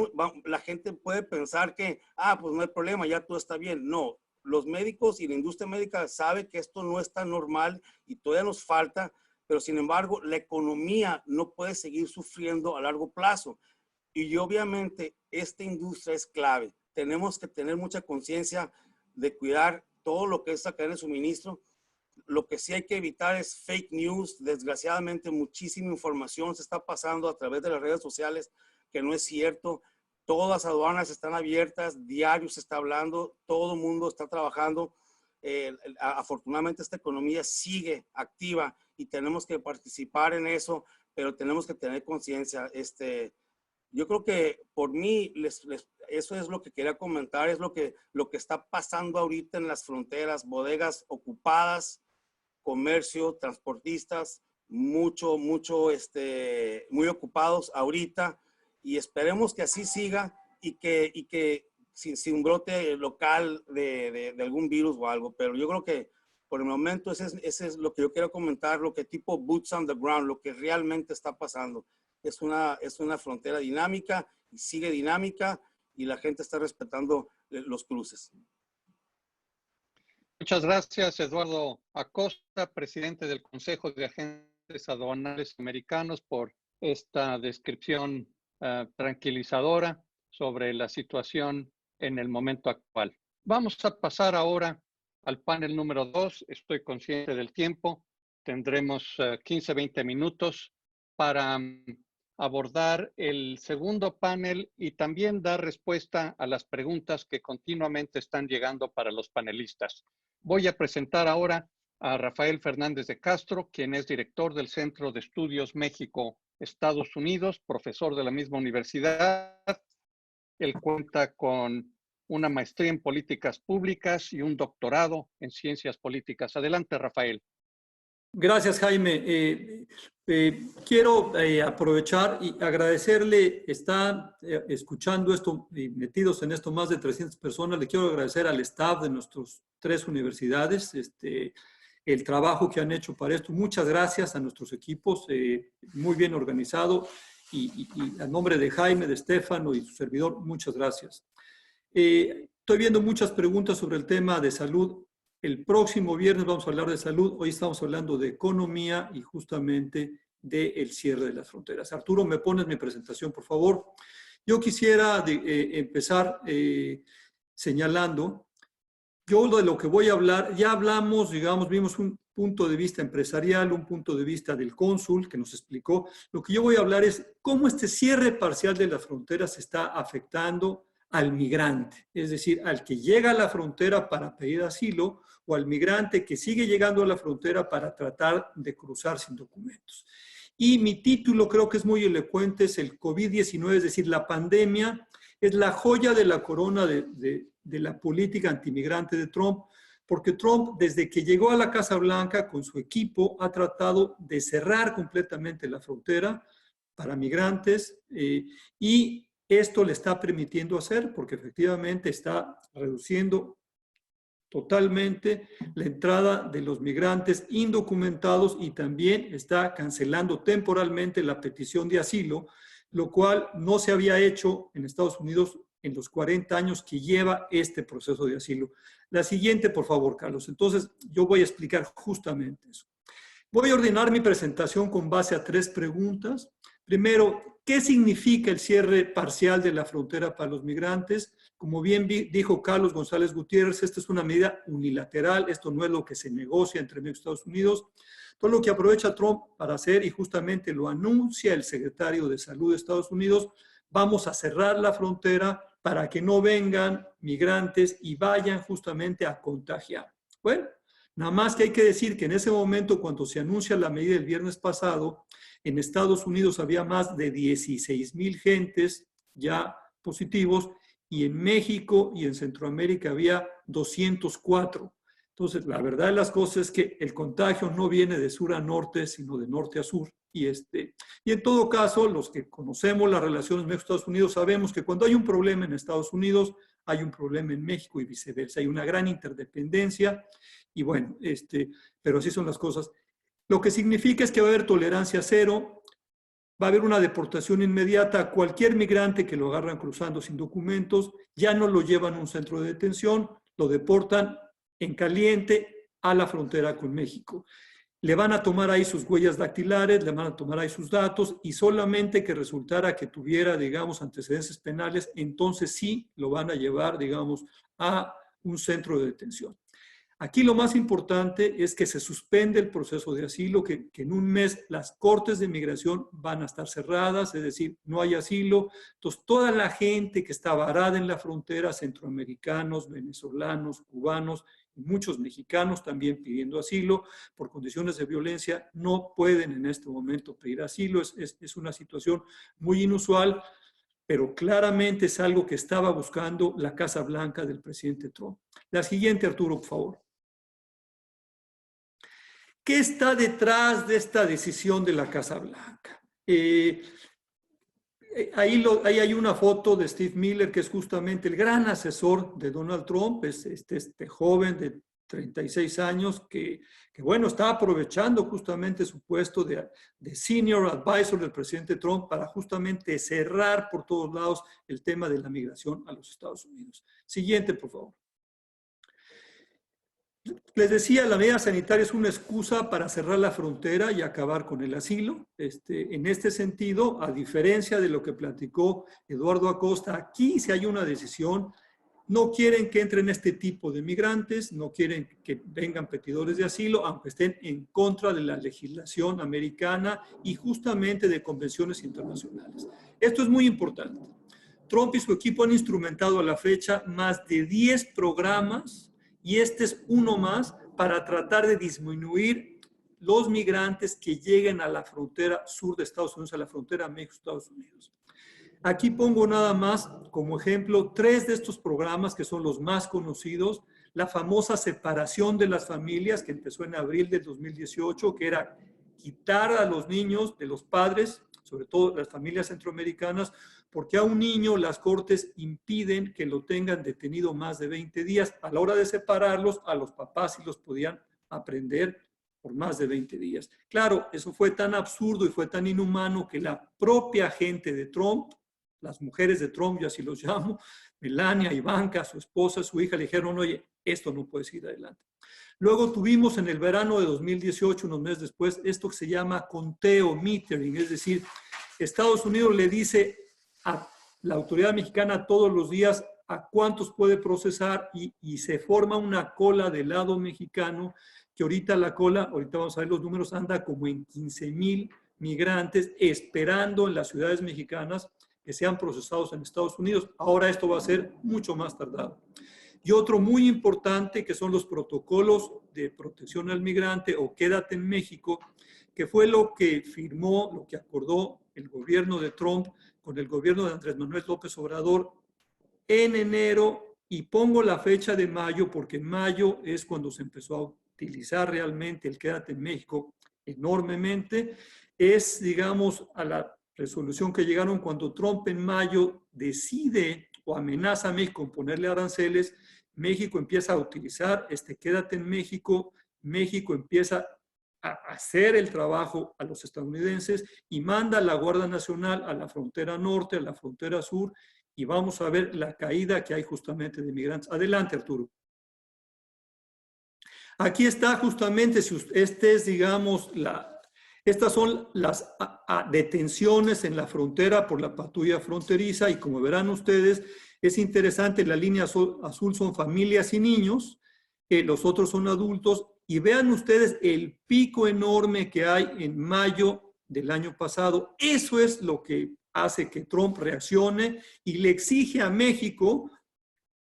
la gente puede pensar que, pues no hay problema, ya todo está bien. No, los médicos y la industria médica sabe que esto no está normal y todavía nos falta, pero sin embargo, la economía no puede seguir sufriendo a largo plazo. Y obviamente esta industria es clave. Tenemos que tener mucha conciencia de cuidar todo lo que es la cadena de suministro. Lo que sí hay que evitar es fake news. Desgraciadamente, muchísima información se está pasando a través de las redes sociales que no es cierto. Todas las aduanas están abiertas, diario se está hablando, todo el mundo está trabajando. Afortunadamente, esta economía sigue activa y tenemos que participar en eso, pero tenemos que tener conciencia. Yo creo que por mí, eso es lo que quería comentar, es lo que está pasando ahorita en las fronteras, bodegas ocupadas, comercio, transportistas, muy ocupados ahorita, y esperemos que así siga y que sin un brote local de algún virus o algo, pero yo creo que por el momento ese es lo que yo quiero comentar, lo que tipo boots on the ground, lo que realmente está pasando. Es una frontera dinámica y sigue dinámica y la gente está respetando los cruces. Muchas gracias, Eduardo Acosta, presidente del Consejo de Agentes Aduanales Americanos, por esta descripción tranquilizadora sobre la situación en el momento actual. Vamos a pasar ahora al panel número 2. Estoy consciente del tiempo. Tendremos 15-20 minutos para abordar el segundo panel y también dar respuesta a las preguntas que continuamente están llegando para los panelistas. Voy a presentar ahora a Rafael Fernández de Castro, quien es director del Centro de Estudios México-Estados Unidos, profesor de la misma universidad. Él cuenta con una maestría en políticas públicas y un doctorado en ciencias políticas. Adelante, Rafael. Gracias, Jaime. Quiero aprovechar y agradecerle, están escuchando esto, metidos en esto más de 300 personas. Le quiero agradecer al staff de nuestras 3 universidades, el trabajo que han hecho para esto. Muchas gracias a nuestros equipos, muy bien organizado. Y a nombre de Jaime, de Estefano y su servidor, muchas gracias. Estoy viendo muchas preguntas sobre el tema de salud. El próximo viernes vamos a hablar de salud. Hoy estamos hablando de economía y justamente del cierre de las fronteras. Arturo, ¿me pones mi presentación, por favor? Yo quisiera empezar señalando, yo de lo que voy a hablar, ya hablamos, digamos, vimos un punto de vista empresarial, un punto de vista del cónsul que nos explicó. Lo que yo voy a hablar es cómo este cierre parcial de las fronteras está afectando al migrante, es decir, al que llega a la frontera para pedir asilo o al migrante que sigue llegando a la frontera para tratar de cruzar sin documentos. Y mi título creo que es muy elocuente, es el COVID-19, es decir, la pandemia es la joya de la corona de la política antimigrante de Trump, porque Trump, desde que llegó a la Casa Blanca con su equipo, ha tratado de cerrar completamente la frontera para migrantes y esto le está permitiendo hacer porque efectivamente está reduciendo totalmente la entrada de los migrantes indocumentados y también está cancelando temporalmente la petición de asilo, lo cual no se había hecho en Estados Unidos en los 40 años que lleva este proceso de asilo. La siguiente, por favor, Carlos. Entonces, yo voy a explicar justamente eso. Voy a ordenar mi presentación con base a 3 preguntas. Primero, ¿qué significa el cierre parcial de la frontera para los migrantes? Como bien dijo Carlos González Gutiérrez, esta es una medida unilateral, esto no es lo que se negocia entre México y Estados Unidos. Todo lo que aprovecha Trump para hacer, y justamente lo anuncia el secretario de Salud de Estados Unidos, vamos a cerrar la frontera para que no vengan migrantes y vayan justamente a contagiar. Bueno, nada más que hay que decir que en ese momento, cuando se anuncia la medida el viernes pasado, en Estados Unidos había más de 16,000 gentes ya positivos y en México y en Centroamérica había 204. Entonces, la verdad de las cosas es que el contagio no viene de sur a norte, sino de norte a sur. Y en todo caso, los que conocemos las relaciones México-Estados Unidos sabemos que cuando hay un problema en Estados Unidos, hay un problema en México y viceversa. Hay una gran interdependencia y bueno, pero así son las cosas. Lo que significa es que va a haber tolerancia cero, va a haber una deportación inmediata a cualquier migrante que lo agarran cruzando sin documentos, ya no lo llevan a un centro de detención, lo deportan en caliente a la frontera con México. Le van a tomar ahí sus huellas dactilares, le van a tomar ahí sus datos y solamente que resultara que tuviera, digamos, antecedentes penales, entonces sí lo van a llevar, digamos, a un centro de detención. Aquí lo más importante es que se suspende el proceso de asilo, que en un mes las cortes de migración van a estar cerradas, es decir, no hay asilo. Entonces, toda la gente que está varada en la frontera, centroamericanos, venezolanos, cubanos, y muchos mexicanos también pidiendo asilo por condiciones de violencia, no pueden en este momento pedir asilo. Es una situación muy inusual, pero claramente es algo que estaba buscando la Casa Blanca del presidente Trump. La siguiente, Arturo, por favor. ¿Qué está detrás de esta decisión de la Casa Blanca? Ahí hay una foto de Steve Miller, que es justamente el gran asesor de Donald Trump, es este joven de 36 años que bueno, está aprovechando justamente su puesto de senior advisor del presidente Trump para justamente cerrar por todos lados el tema de la migración a los Estados Unidos. Siguiente, por favor. Les decía, la medida sanitaria es una excusa para cerrar la frontera y acabar con el asilo. En este sentido, a diferencia de lo que platicó Eduardo Acosta, aquí si hay una decisión, no quieren que entren este tipo de migrantes, no quieren que vengan pedidores de asilo, aunque estén en contra de la legislación americana y justamente de convenciones internacionales. Esto es muy importante. Trump y su equipo han instrumentado a la fecha más de 10 programas y este es uno más para tratar de disminuir los migrantes que lleguen a la frontera sur de Estados Unidos, a la frontera México-Estados Unidos. Aquí pongo nada más como ejemplo 3 de estos programas que son los más conocidos. La famosa separación de las familias que empezó en abril del 2018, que era quitar a los niños de los padres, sobre todo las familias centroamericanas, porque a un niño las cortes impiden que lo tengan detenido más de 20 días. A la hora de separarlos, a los papás sí los podían aprehender por más de 20 días. Claro, eso fue tan absurdo y fue tan inhumano que la propia gente de Trump, las mujeres de Trump, yo así los llamo, Melania, Ivanka, su esposa, su hija, le dijeron, oye, esto no puede seguir adelante. Luego tuvimos en el verano de 2018, unos meses después, esto que se llama conteo, metering, es decir, Estados Unidos le dice a la autoridad mexicana todos los días a cuántos puede procesar y se forma una cola del lado mexicano, que ahorita la cola, ahorita vamos a ver los números, anda como en 15,000 migrantes esperando en las ciudades mexicanas que sean procesados en Estados Unidos. Ahora esto va a ser mucho más tardado. Y otro muy importante que son los protocolos de protección al migrante o Quédate en México, que fue lo que firmó, lo que acordó el gobierno de Trump con el gobierno de Andrés Manuel López Obrador en enero, y pongo la fecha de mayo porque en mayo es cuando se empezó a utilizar realmente el Quédate en México enormemente. Es, digamos, a la resolución que llegaron cuando Trump en mayo decide o amenaza a México con ponerle aranceles. México empieza a utilizar Quédate en México, México empieza a hacer el trabajo a los estadounidenses y manda a la Guardia Nacional a la frontera norte, a la frontera sur, y vamos a ver la caída que hay justamente de migrantes. Adelante, Arturo. Aquí está justamente, digamos, estas son las detenciones en la frontera por la patrulla fronteriza, y como verán ustedes, es interesante, la línea azul son familias y niños, los otros son adultos, y vean ustedes el pico enorme que hay en mayo del año pasado. Eso es lo que hace que Trump reaccione y le exige a México,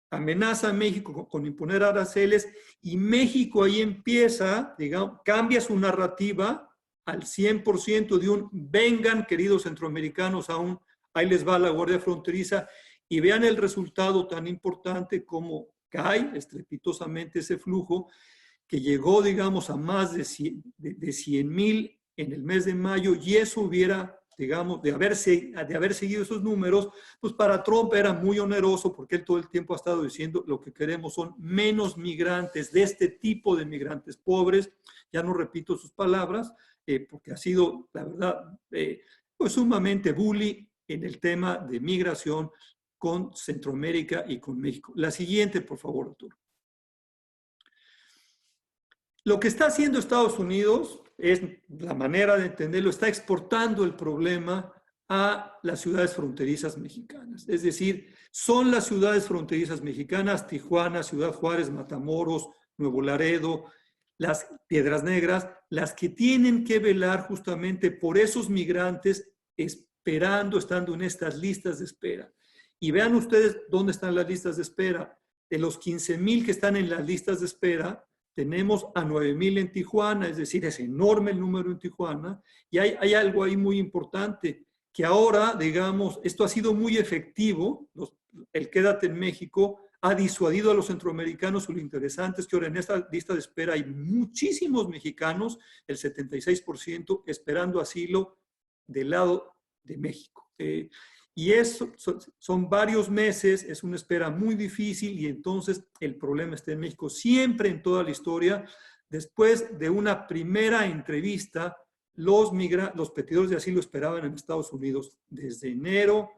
amenaza a México con imponer aranceles, y México ahí empieza, digamos, cambia su narrativa al 100% de un vengan, queridos centroamericanos, aún ahí les va la Guardia Fronteriza, y vean el resultado tan importante como cae estrepitosamente ese flujo, que llegó, digamos, a más de 100,000 en el mes de mayo, y eso hubiera, digamos, de haber seguido esos números, pues para Trump era muy oneroso, porque él todo el tiempo ha estado diciendo lo que queremos son menos migrantes, de este tipo de migrantes pobres. Ya no repito sus palabras, porque ha sido, la verdad, pues sumamente bully en el tema de migración con Centroamérica y con México. La siguiente, por favor, Arturo. Lo que está haciendo Estados Unidos, es la manera de entenderlo, está exportando el problema a las ciudades fronterizas mexicanas. Es decir, son las ciudades fronterizas mexicanas, Tijuana, Ciudad Juárez, Matamoros, Nuevo Laredo, las Piedras Negras, las que tienen que velar justamente por esos migrantes esperando, estando en estas listas de espera. Y vean ustedes dónde están las listas de espera. De los 15,000 que están en las listas de espera, tenemos a 9,000 en Tijuana, es decir, es enorme el número en Tijuana, y hay algo ahí muy importante, que ahora, digamos, esto ha sido muy efectivo, el Quédate en México ha disuadido a los centroamericanos, y lo interesante es que ahora en esta lista de espera hay muchísimos mexicanos, el 76%, esperando asilo del lado de México. Y eso son varios meses, es una espera muy difícil, y entonces el problema está en México. Siempre en toda la historia, después de una primera entrevista, los pedidores de asilo esperaban en Estados Unidos desde enero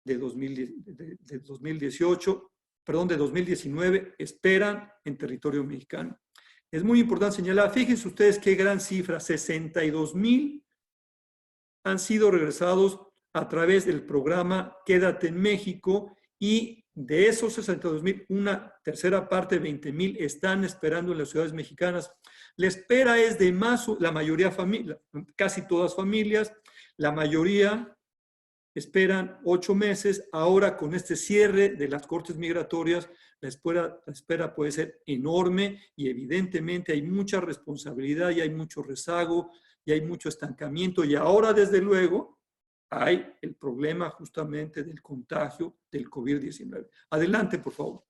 de 2019, esperan en territorio mexicano. Es muy importante señalar, fíjense ustedes qué gran cifra, 62,000 han sido regresados a través del programa Quédate en México, y de esos 62,000, una tercera parte, 20,000, están esperando en las ciudades mexicanas. La espera es de más, la mayoría familias, casi todas familias, la mayoría esperan 8 meses. Ahora con este cierre de las cortes migratorias, la espera puede ser enorme, y evidentemente hay mucha responsabilidad y hay mucho rezago y hay mucho estancamiento, y ahora desde luego hay el problema justamente del contagio del COVID-19. Adelante, por favor.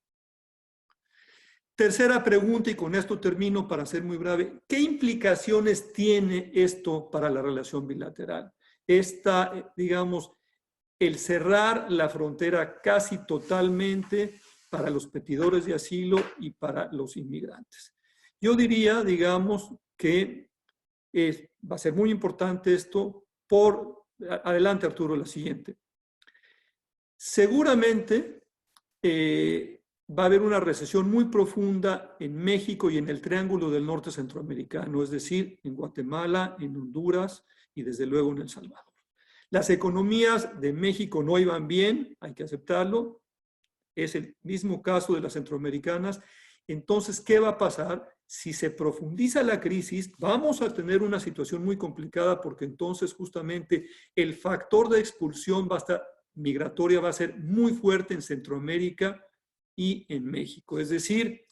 Tercera pregunta, y con esto termino para ser muy breve. ¿Qué implicaciones tiene esto para la relación bilateral? Digamos, el cerrar la frontera casi totalmente para los pedidores de asilo y para los inmigrantes. Yo diría, digamos, que va a ser muy importante esto adelante, Arturo, la siguiente. Seguramente va a haber una recesión muy profunda en México y en el Triángulo del Norte Centroamericano, es decir, en Guatemala, en Honduras y desde luego en El Salvador. Las economías de México no iban bien, hay que aceptarlo. Es el mismo caso de las centroamericanas. Entonces, ¿qué va a pasar? Si se profundiza la crisis, vamos a tener una situación muy complicada, porque entonces justamente el factor de expulsión migratoria va a ser muy fuerte en Centroamérica y en México. Es decir,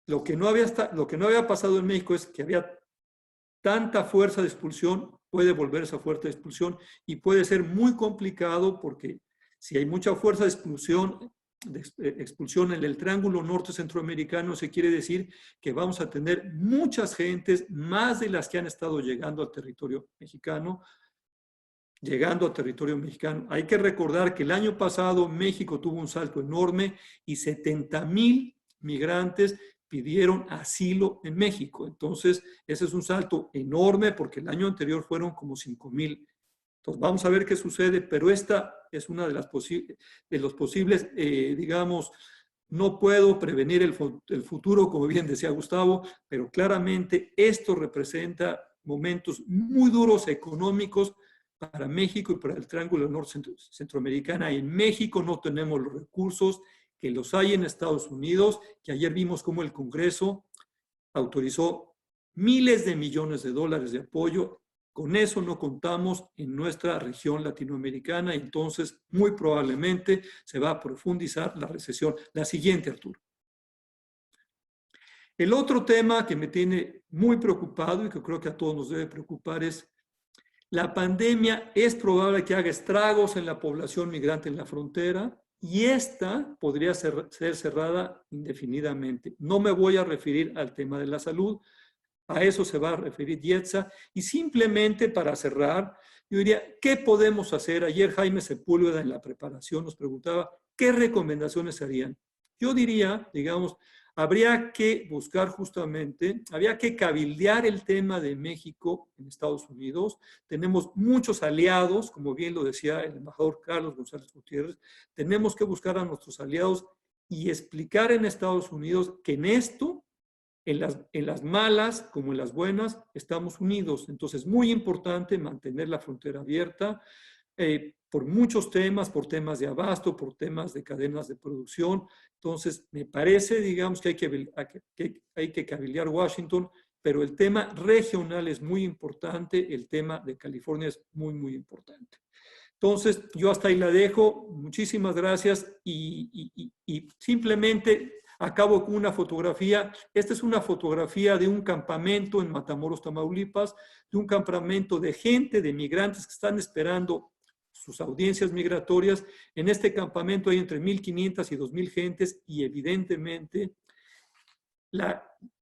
lo que no había pasado en México es que había tanta fuerza de expulsión, puede volverse a fuerza de expulsión, y puede ser muy complicado, porque si hay mucha fuerza de expulsión en el Triángulo Norte Centroamericano, se quiere decir que vamos a tener muchas gentes, más de las que han estado llegando al territorio mexicano, Hay que recordar que el año pasado México tuvo un salto enorme y 70,000 migrantes pidieron asilo en México. Entonces, ese es un salto enorme, porque el año anterior fueron como 5,000. Entonces, vamos a ver qué sucede, pero esta es una de los posibles, digamos, no puedo prevenir el futuro, como bien decía Gustavo, pero claramente esto representa momentos muy duros económicos para México y para el Triángulo Norte Centroamericana. En México no tenemos los recursos que los hay en Estados Unidos, que ayer vimos cómo el Congreso autorizó miles de millones de dólares de apoyo Con eso no contamos en nuestra región latinoamericana, entonces muy probablemente se va a profundizar la recesión. La siguiente, Arturo. El otro tema que me tiene muy preocupado y que creo que a todos nos debe preocupar es la pandemia. Es probable que haga estragos en la población migrante en la frontera y esta podría ser cerrada indefinidamente. No me voy a referir al tema de la salud, a eso se va a referir Yetza. Y simplemente para cerrar, yo diría, ¿qué podemos hacer? Ayer Jaime Sepúlveda en la preparación nos preguntaba, ¿qué recomendaciones harían? Yo diría, digamos, habría que buscar justamente, habría que cabildear el tema de México en Estados Unidos. Tenemos muchos aliados, como bien lo decía el embajador Carlos González Gutiérrez, tenemos que buscar a nuestros aliados y explicar en Estados Unidos que en esto, en las malas como en las buenas, estamos unidos. Entonces, es muy importante mantener la frontera abierta por muchos temas, por temas de abasto, por temas de cadenas de producción. Entonces, me parece, digamos, que hay que cabildear Washington, pero el tema regional es muy importante, el tema de California es muy, muy importante. Entonces, yo hasta ahí la dejo. Muchísimas gracias y simplemente acabo con una fotografía. Esta es una fotografía de un campamento en Matamoros, Tamaulipas, de un campamento de gente, de migrantes que están esperando sus audiencias migratorias. En este campamento hay entre 1,500 y 2,000 gentes y evidentemente,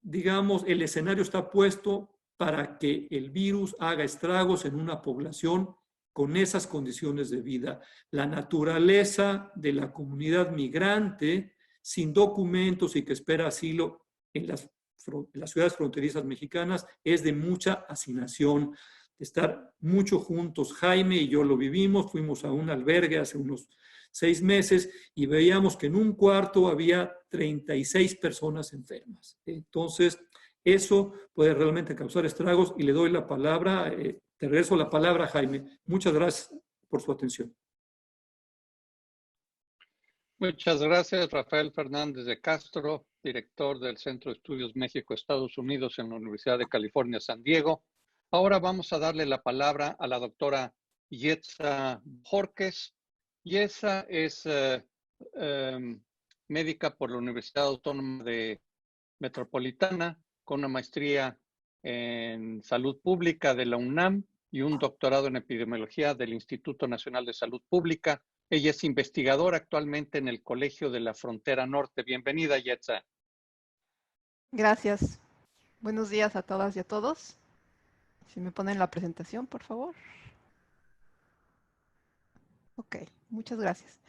digamos, el escenario está puesto para que el virus haga estragos en una población con esas condiciones de vida. La naturaleza de la comunidad migrante sin documentos y que espera asilo en las ciudades fronterizas mexicanas es de mucha hacinación, de estar mucho juntos. Jaime y yo lo vivimos, fuimos a un albergue hace unos 6 meses y veíamos que en un cuarto había 36 personas enfermas. Entonces, eso puede realmente causar estragos y le doy la palabra, te regreso la palabra, Jaime. Muchas gracias por su atención. Muchas gracias, Rafael Fernández de Castro, director del Centro de Estudios México-Estados Unidos en la Universidad de California, San Diego. Ahora vamos a darle la palabra a la doctora Yetza Borges. Yetza es médica por la Universidad Autónoma de Metropolitana, con una maestría en Salud Pública de la UNAM y un doctorado en Epidemiología del Instituto Nacional de Salud Pública. Ella es investigadora actualmente en el Colegio de la Frontera Norte. Bienvenida, Yetza. Gracias. Buenos días a todas y a todos. Si me ponen la presentación, por favor. Ok, muchas gracias.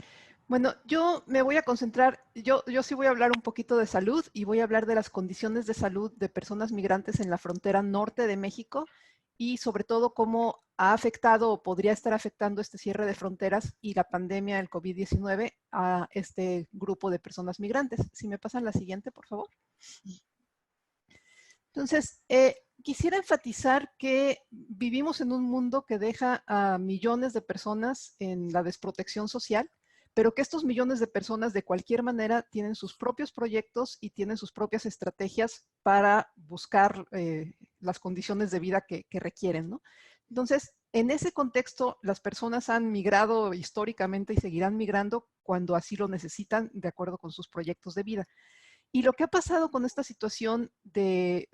Bueno, yo me voy a concentrar, yo sí voy a hablar un poquito de salud y voy a hablar de las condiciones de salud de personas migrantes en la frontera norte de México y sobre todo cómo ha afectado o podría estar afectando este cierre de fronteras y la pandemia del COVID-19 a este grupo de personas migrantes. Si me pasan la siguiente, por favor. Entonces, quisiera enfatizar que vivimos en un mundo que deja a millones de personas en la desprotección social, pero que estos millones de personas de cualquier manera tienen sus propios proyectos y tienen sus propias estrategias para buscar las condiciones de vida que requieren, ¿no? Entonces, en ese contexto, las personas han migrado históricamente y seguirán migrando cuando así lo necesitan, de acuerdo con sus proyectos de vida. Y lo que ha pasado con esta situación de,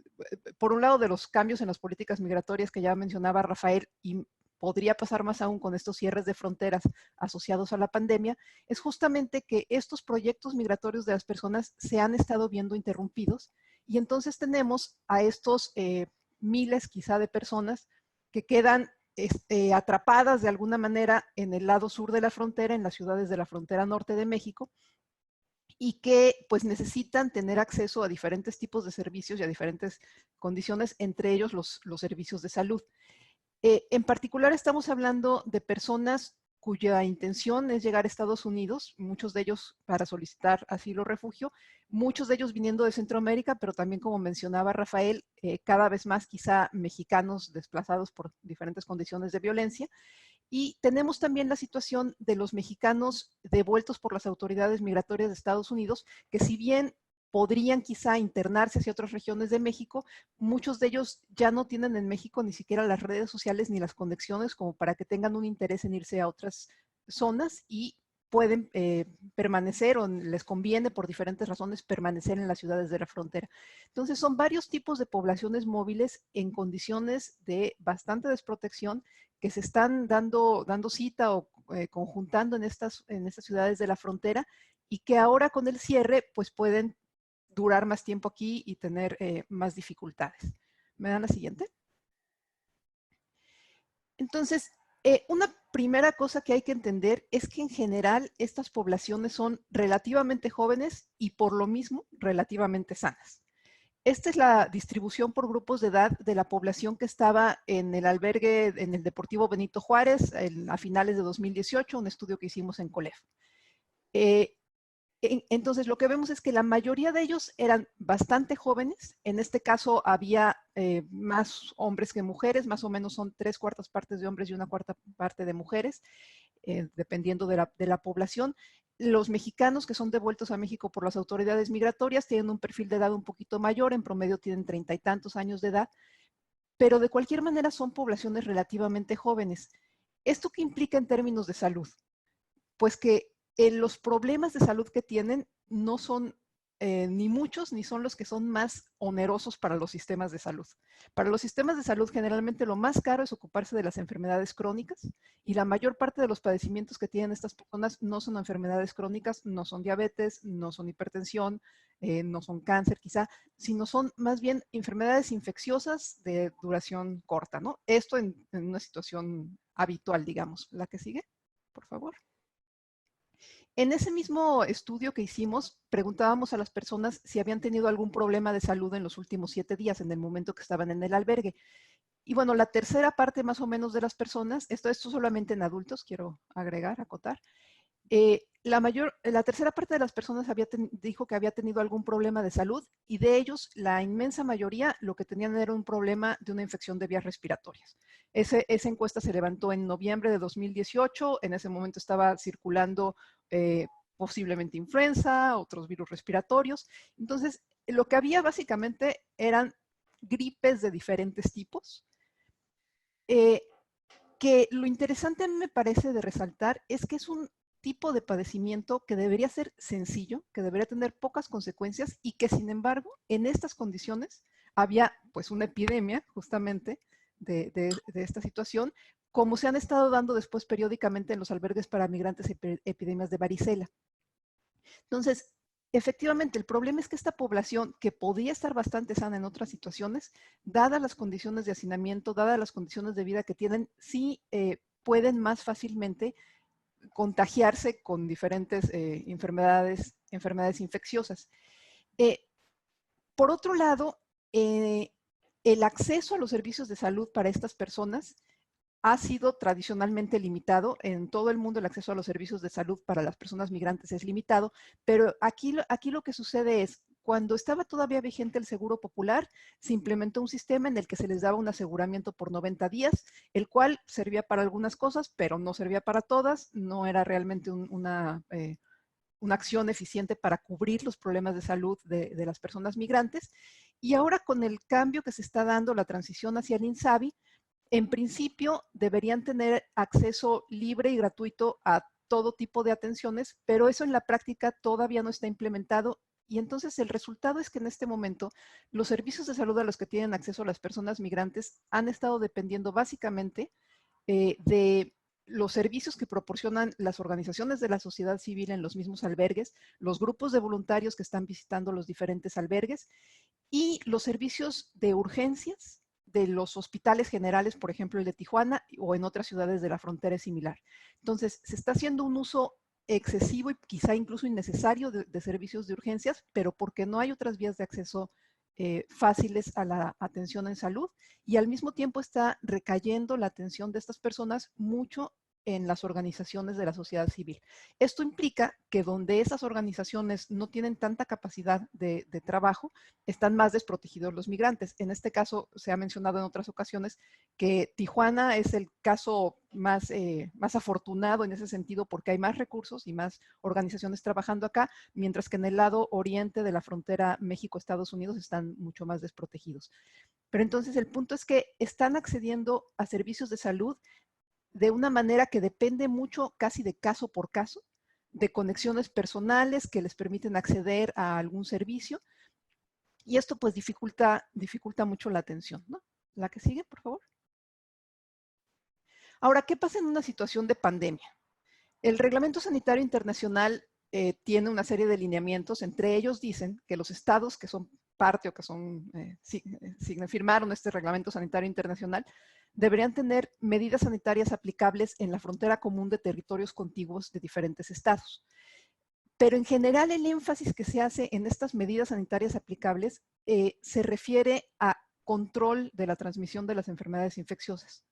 por un lado, de los cambios en las políticas migratorias que ya mencionaba Rafael, y podría pasar más aún con estos cierres de fronteras asociados a la pandemia, es justamente que estos proyectos migratorios de las personas se han estado viendo interrumpidos y entonces tenemos a estos miles quizá de personas que quedan atrapadas de alguna manera en el lado sur de la frontera, en las ciudades de la frontera norte de México, y que pues necesitan tener acceso a diferentes tipos de servicios y a diferentes condiciones, entre ellos los servicios de salud. En particular estamos hablando de personas cuya intención es llegar a Estados Unidos, muchos de ellos para solicitar asilo o refugio, muchos de ellos viniendo de Centroamérica, pero también, como mencionaba Rafael, cada vez más quizá mexicanos desplazados por diferentes condiciones de violencia. Y tenemos también la situación de los mexicanos devueltos por las autoridades migratorias de Estados Unidos, que si bien podrían quizá internarse hacia otras regiones de México. Muchos de ellos ya no tienen en México ni siquiera las redes sociales ni las conexiones como para que tengan un interés en irse a otras zonas y pueden permanecer o les conviene por diferentes razones permanecer en las ciudades de la frontera. Entonces son varios tipos de poblaciones móviles en condiciones de bastante desprotección que se están dando cita o conjuntando en estas ciudades de la frontera y que ahora con el cierre pues pueden durar más tiempo aquí y tener más dificultades. ¿Me dan la siguiente? Entonces, una primera cosa que hay que entender es que en general estas poblaciones son relativamente jóvenes y por lo mismo relativamente sanas. Esta es la distribución por grupos de edad de la población que estaba en el albergue, en el Deportivo Benito Juárez, a finales de 2018, un estudio que hicimos en COLEF. Entonces, lo que vemos es que la mayoría de ellos eran bastante jóvenes. En este caso, había más hombres que mujeres, más o menos son 3/4 partes de hombres y 1/4 parte de mujeres, dependiendo de la población. Los mexicanos que son devueltos a México por las autoridades migratorias tienen un perfil de edad un poquito mayor, en promedio tienen 30 y tantos años de edad, pero de cualquier manera son poblaciones relativamente jóvenes. ¿Esto qué implica en términos de salud? Pues que los problemas de salud que tienen no son ni muchos ni son los que son más onerosos para los sistemas de salud. Para los sistemas de salud generalmente lo más caro es ocuparse de las enfermedades crónicas y la mayor parte de los padecimientos que tienen estas personas no son enfermedades crónicas, no son diabetes, no son hipertensión, no son cáncer quizá, sino son más bien enfermedades infecciosas de duración corta, ¿no? Esto en una situación habitual, digamos. ¿La que sigue? Por favor. En ese mismo estudio que hicimos, preguntábamos a las personas si habían tenido algún problema de salud en los últimos 7 días, en el momento que estaban en el albergue. Y bueno, la tercera parte más o menos de las personas, esto solamente en adultos, quiero agregar, acotar, la tercera parte de las personas dijo que había tenido algún problema de salud y de ellos, la inmensa mayoría, lo que tenían era un problema de una infección de vías respiratorias. Esa encuesta se levantó en noviembre de 2018, en ese momento estaba circulando posiblemente influenza, otros virus respiratorios. Entonces, lo que había básicamente eran gripes de diferentes tipos, que lo interesante a mí me parece de resaltar es que es un tipo de padecimiento que debería ser sencillo, que debería tener pocas consecuencias y que sin embargo en estas condiciones había pues una epidemia justamente de esta situación, como se han estado dando después periódicamente en los albergues para migrantes epidemias de varicela. Entonces, efectivamente, el problema es que esta población, que podía estar bastante sana en otras situaciones, dadas las condiciones de hacinamiento, dadas las condiciones de vida que tienen, sí pueden más fácilmente contagiarse con diferentes enfermedades infecciosas. Por otro lado, el acceso a los servicios de salud para estas personas ha sido tradicionalmente limitado. En todo el mundo el acceso a los servicios de salud para las personas migrantes es limitado, pero aquí lo que sucede es, cuando estaba todavía vigente el Seguro Popular, se implementó un sistema en el que se les daba un aseguramiento por 90 días, el cual servía para algunas cosas, pero no servía para todas, no era realmente una acción eficiente para cubrir los problemas de salud de las personas migrantes. Y ahora con el cambio que se está dando, la transición hacia el INSABI, en principio deberían tener acceso libre y gratuito a todo tipo de atenciones, pero eso en la práctica todavía no está implementado. Y entonces el resultado es que en este momento los servicios de salud a los que tienen acceso las personas migrantes han estado dependiendo básicamente de los servicios que proporcionan las organizaciones de la sociedad civil en los mismos albergues, los grupos de voluntarios que están visitando los diferentes albergues y los servicios de urgencias de los hospitales generales, por ejemplo, el de Tijuana, o en otras ciudades de la frontera es similar. Entonces, se está haciendo un uso excesivo y quizá incluso innecesario de servicios de urgencias, pero porque no hay otras vías de acceso fáciles a la atención en salud, y al mismo tiempo está recayendo la atención de estas personas mucho en las organizaciones de la sociedad civil. Esto implica que donde esas organizaciones no tienen tanta capacidad de trabajo, están más desprotegidos los migrantes. En este caso, se ha mencionado en otras ocasiones que Tijuana es el caso más afortunado en ese sentido porque hay más recursos y más organizaciones trabajando acá, mientras que en el lado oriente de la frontera México-Estados Unidos están mucho más desprotegidos. Pero entonces el punto es que están accediendo a servicios de salud de una manera que depende mucho, casi de caso por caso, de conexiones personales que les permiten acceder a algún servicio. Y esto pues dificulta mucho la atención, ¿no? La que sigue, por favor. Ahora, ¿qué pasa en una situación de pandemia? El Reglamento Sanitario Internacional tiene una serie de lineamientos. Entre ellos dicen que los estados que son parte o que son, firmaron este Reglamento Sanitario Internacional, deberían tener medidas sanitarias aplicables en la frontera común de territorios contiguos de diferentes estados. Pero en general el énfasis que se hace en estas medidas sanitarias aplicables se refiere a control de la transmisión de las enfermedades infecciosas.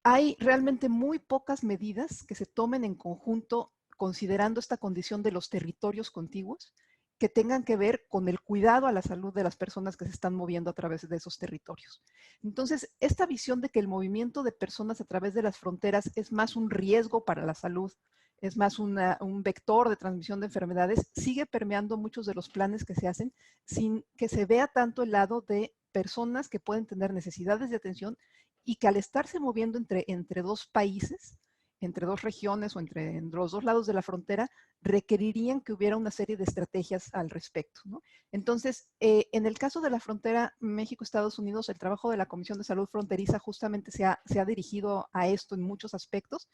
Hay realmente muy pocas medidas que se tomen en conjunto considerando esta condición de los territorios contiguos que tengan que ver con el cuidado a la salud de las personas que se están moviendo a través de esos territorios. Entonces, esta visión de que el movimiento de personas a través de las fronteras es más un riesgo para la salud, es más un vector de transmisión de enfermedades, sigue permeando muchos de los planes que se hacen sin que se vea tanto el lado de personas que pueden tener necesidades de atención y que al estarse moviendo entre dos países, entre dos regiones o entre los dos lados de la frontera, requerirían que hubiera una serie de estrategias al respecto, ¿no? Entonces, en el caso de la frontera México-Estados Unidos, el trabajo de la Comisión de Salud Fronteriza justamente se ha dirigido a esto en muchos aspectos,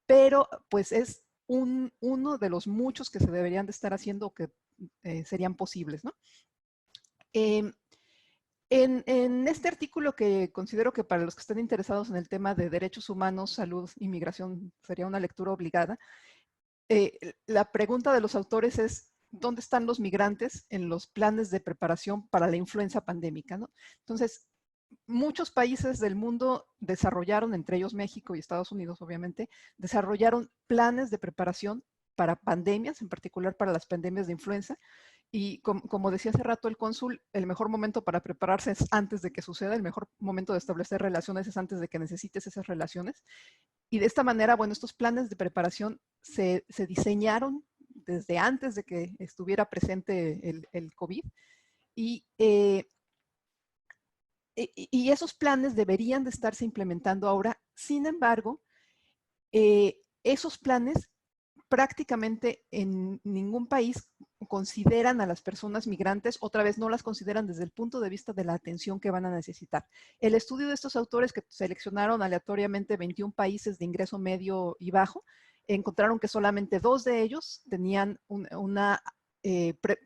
pero pues es uno de los muchos que se deberían de estar haciendo o que serían posibles, ¿no? En este artículo, que considero que para los que estén interesados en el tema de derechos humanos, salud y migración sería una lectura obligada, la pregunta de los autores es: ¿dónde están los migrantes en los planes de preparación para la influenza pandémica, ¿no? Entonces, muchos países del mundo desarrollaron, entre ellos México y Estados Unidos, obviamente, desarrollaron planes de preparación para pandemias, en particular para las pandemias de influenza. Y como decía hace rato el cónsul, el mejor momento para prepararse es antes de que suceda, el mejor momento de establecer relaciones es antes de que necesites esas relaciones. Y de esta manera, bueno, estos planes de preparación se diseñaron desde antes de que estuviera presente el COVID. Y esos planes deberían de estarse implementando ahora. Sin embargo, esos planes prácticamente en ningún país consideran a las personas migrantes, otra vez no las consideran desde el punto de vista de la atención que van a necesitar. El estudio de estos autores, que seleccionaron aleatoriamente 21 países de ingreso medio y bajo, encontraron que solamente 2 de ellos tenían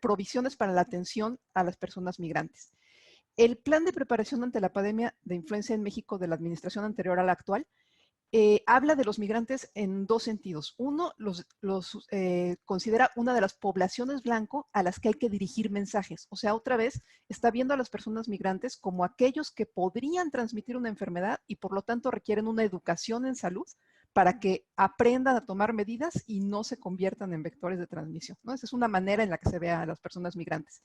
provisiones para la atención a las personas migrantes. El plan de preparación ante la pandemia de influenza en México de la administración anterior a la actual habla de los migrantes en 2 sentidos. Uno, los considera una de las poblaciones blanco a las que hay que dirigir mensajes. O sea, otra vez, está viendo a las personas migrantes como aquellos que podrían transmitir una enfermedad y por lo tanto requieren una educación en salud para que aprendan a tomar medidas y no se conviertan en vectores de transmisión, ¿no? Esa es una manera en la que se ve a las personas migrantes.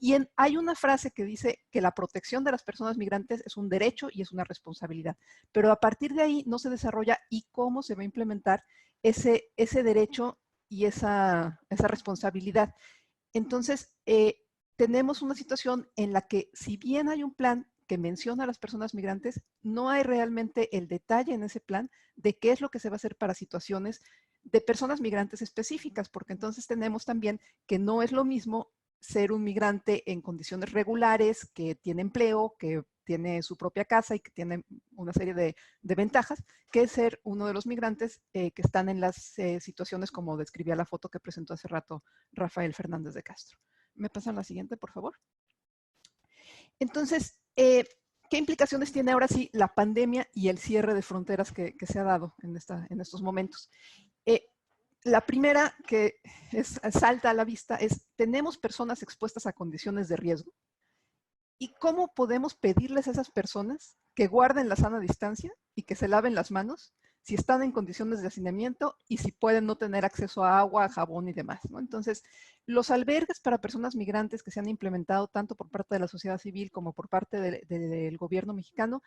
Y hay una frase que dice que la protección de las personas migrantes es un derecho y es una responsabilidad. Pero a partir de ahí no se desarrolla y cómo se va a implementar ese derecho y esa responsabilidad. Entonces, tenemos una situación en la que, si bien hay un plan que menciona a las personas migrantes, no hay realmente el detalle en ese plan de qué es lo que se va a hacer para situaciones de personas migrantes específicas, porque entonces tenemos también que no es lo mismo ser un migrante en condiciones regulares, que tiene empleo, que tiene su propia casa y que tiene una serie de ventajas, que ser uno de los migrantes que están en las situaciones como describía la foto que presentó hace rato Rafael Fernández de Castro. ¿Me pasan la siguiente, por favor? Entonces, ¿qué implicaciones tiene ahora sí la pandemia y el cierre de fronteras que se ha dado en estos momentos? La primera que salta a la vista es: tenemos personas expuestas a condiciones de riesgo. ¿Y cómo podemos pedirles a esas personas que guarden la sana distancia y que se laven las manos si están en condiciones de hacinamiento y si pueden no tener acceso a agua, jabón y demás, ¿no? Entonces, los albergues para personas migrantes que se han implementado tanto por parte de la sociedad civil como por parte del gobierno mexicano,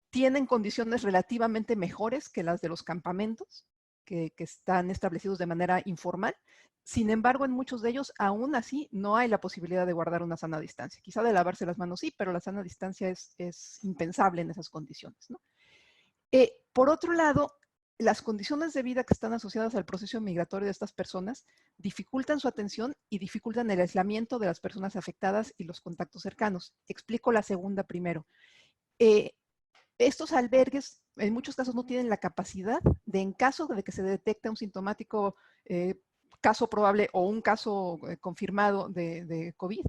tienen condiciones relativamente mejores que las de los campamentos que están establecidos de manera informal. Sin embargo, en muchos de ellos, aún así, no hay la posibilidad de guardar una sana distancia. Quizá de lavarse las manos sí, pero la sana distancia es impensable en esas condiciones, ¿no? Por otro lado, las condiciones de vida que están asociadas al proceso migratorio de estas personas dificultan su atención y dificultan el aislamiento de las personas afectadas y los contactos cercanos. Explico la segunda primero. Estos albergues en muchos casos no tienen la capacidad de, en caso de que se detecte un sintomático caso probable o un caso confirmado de COVID,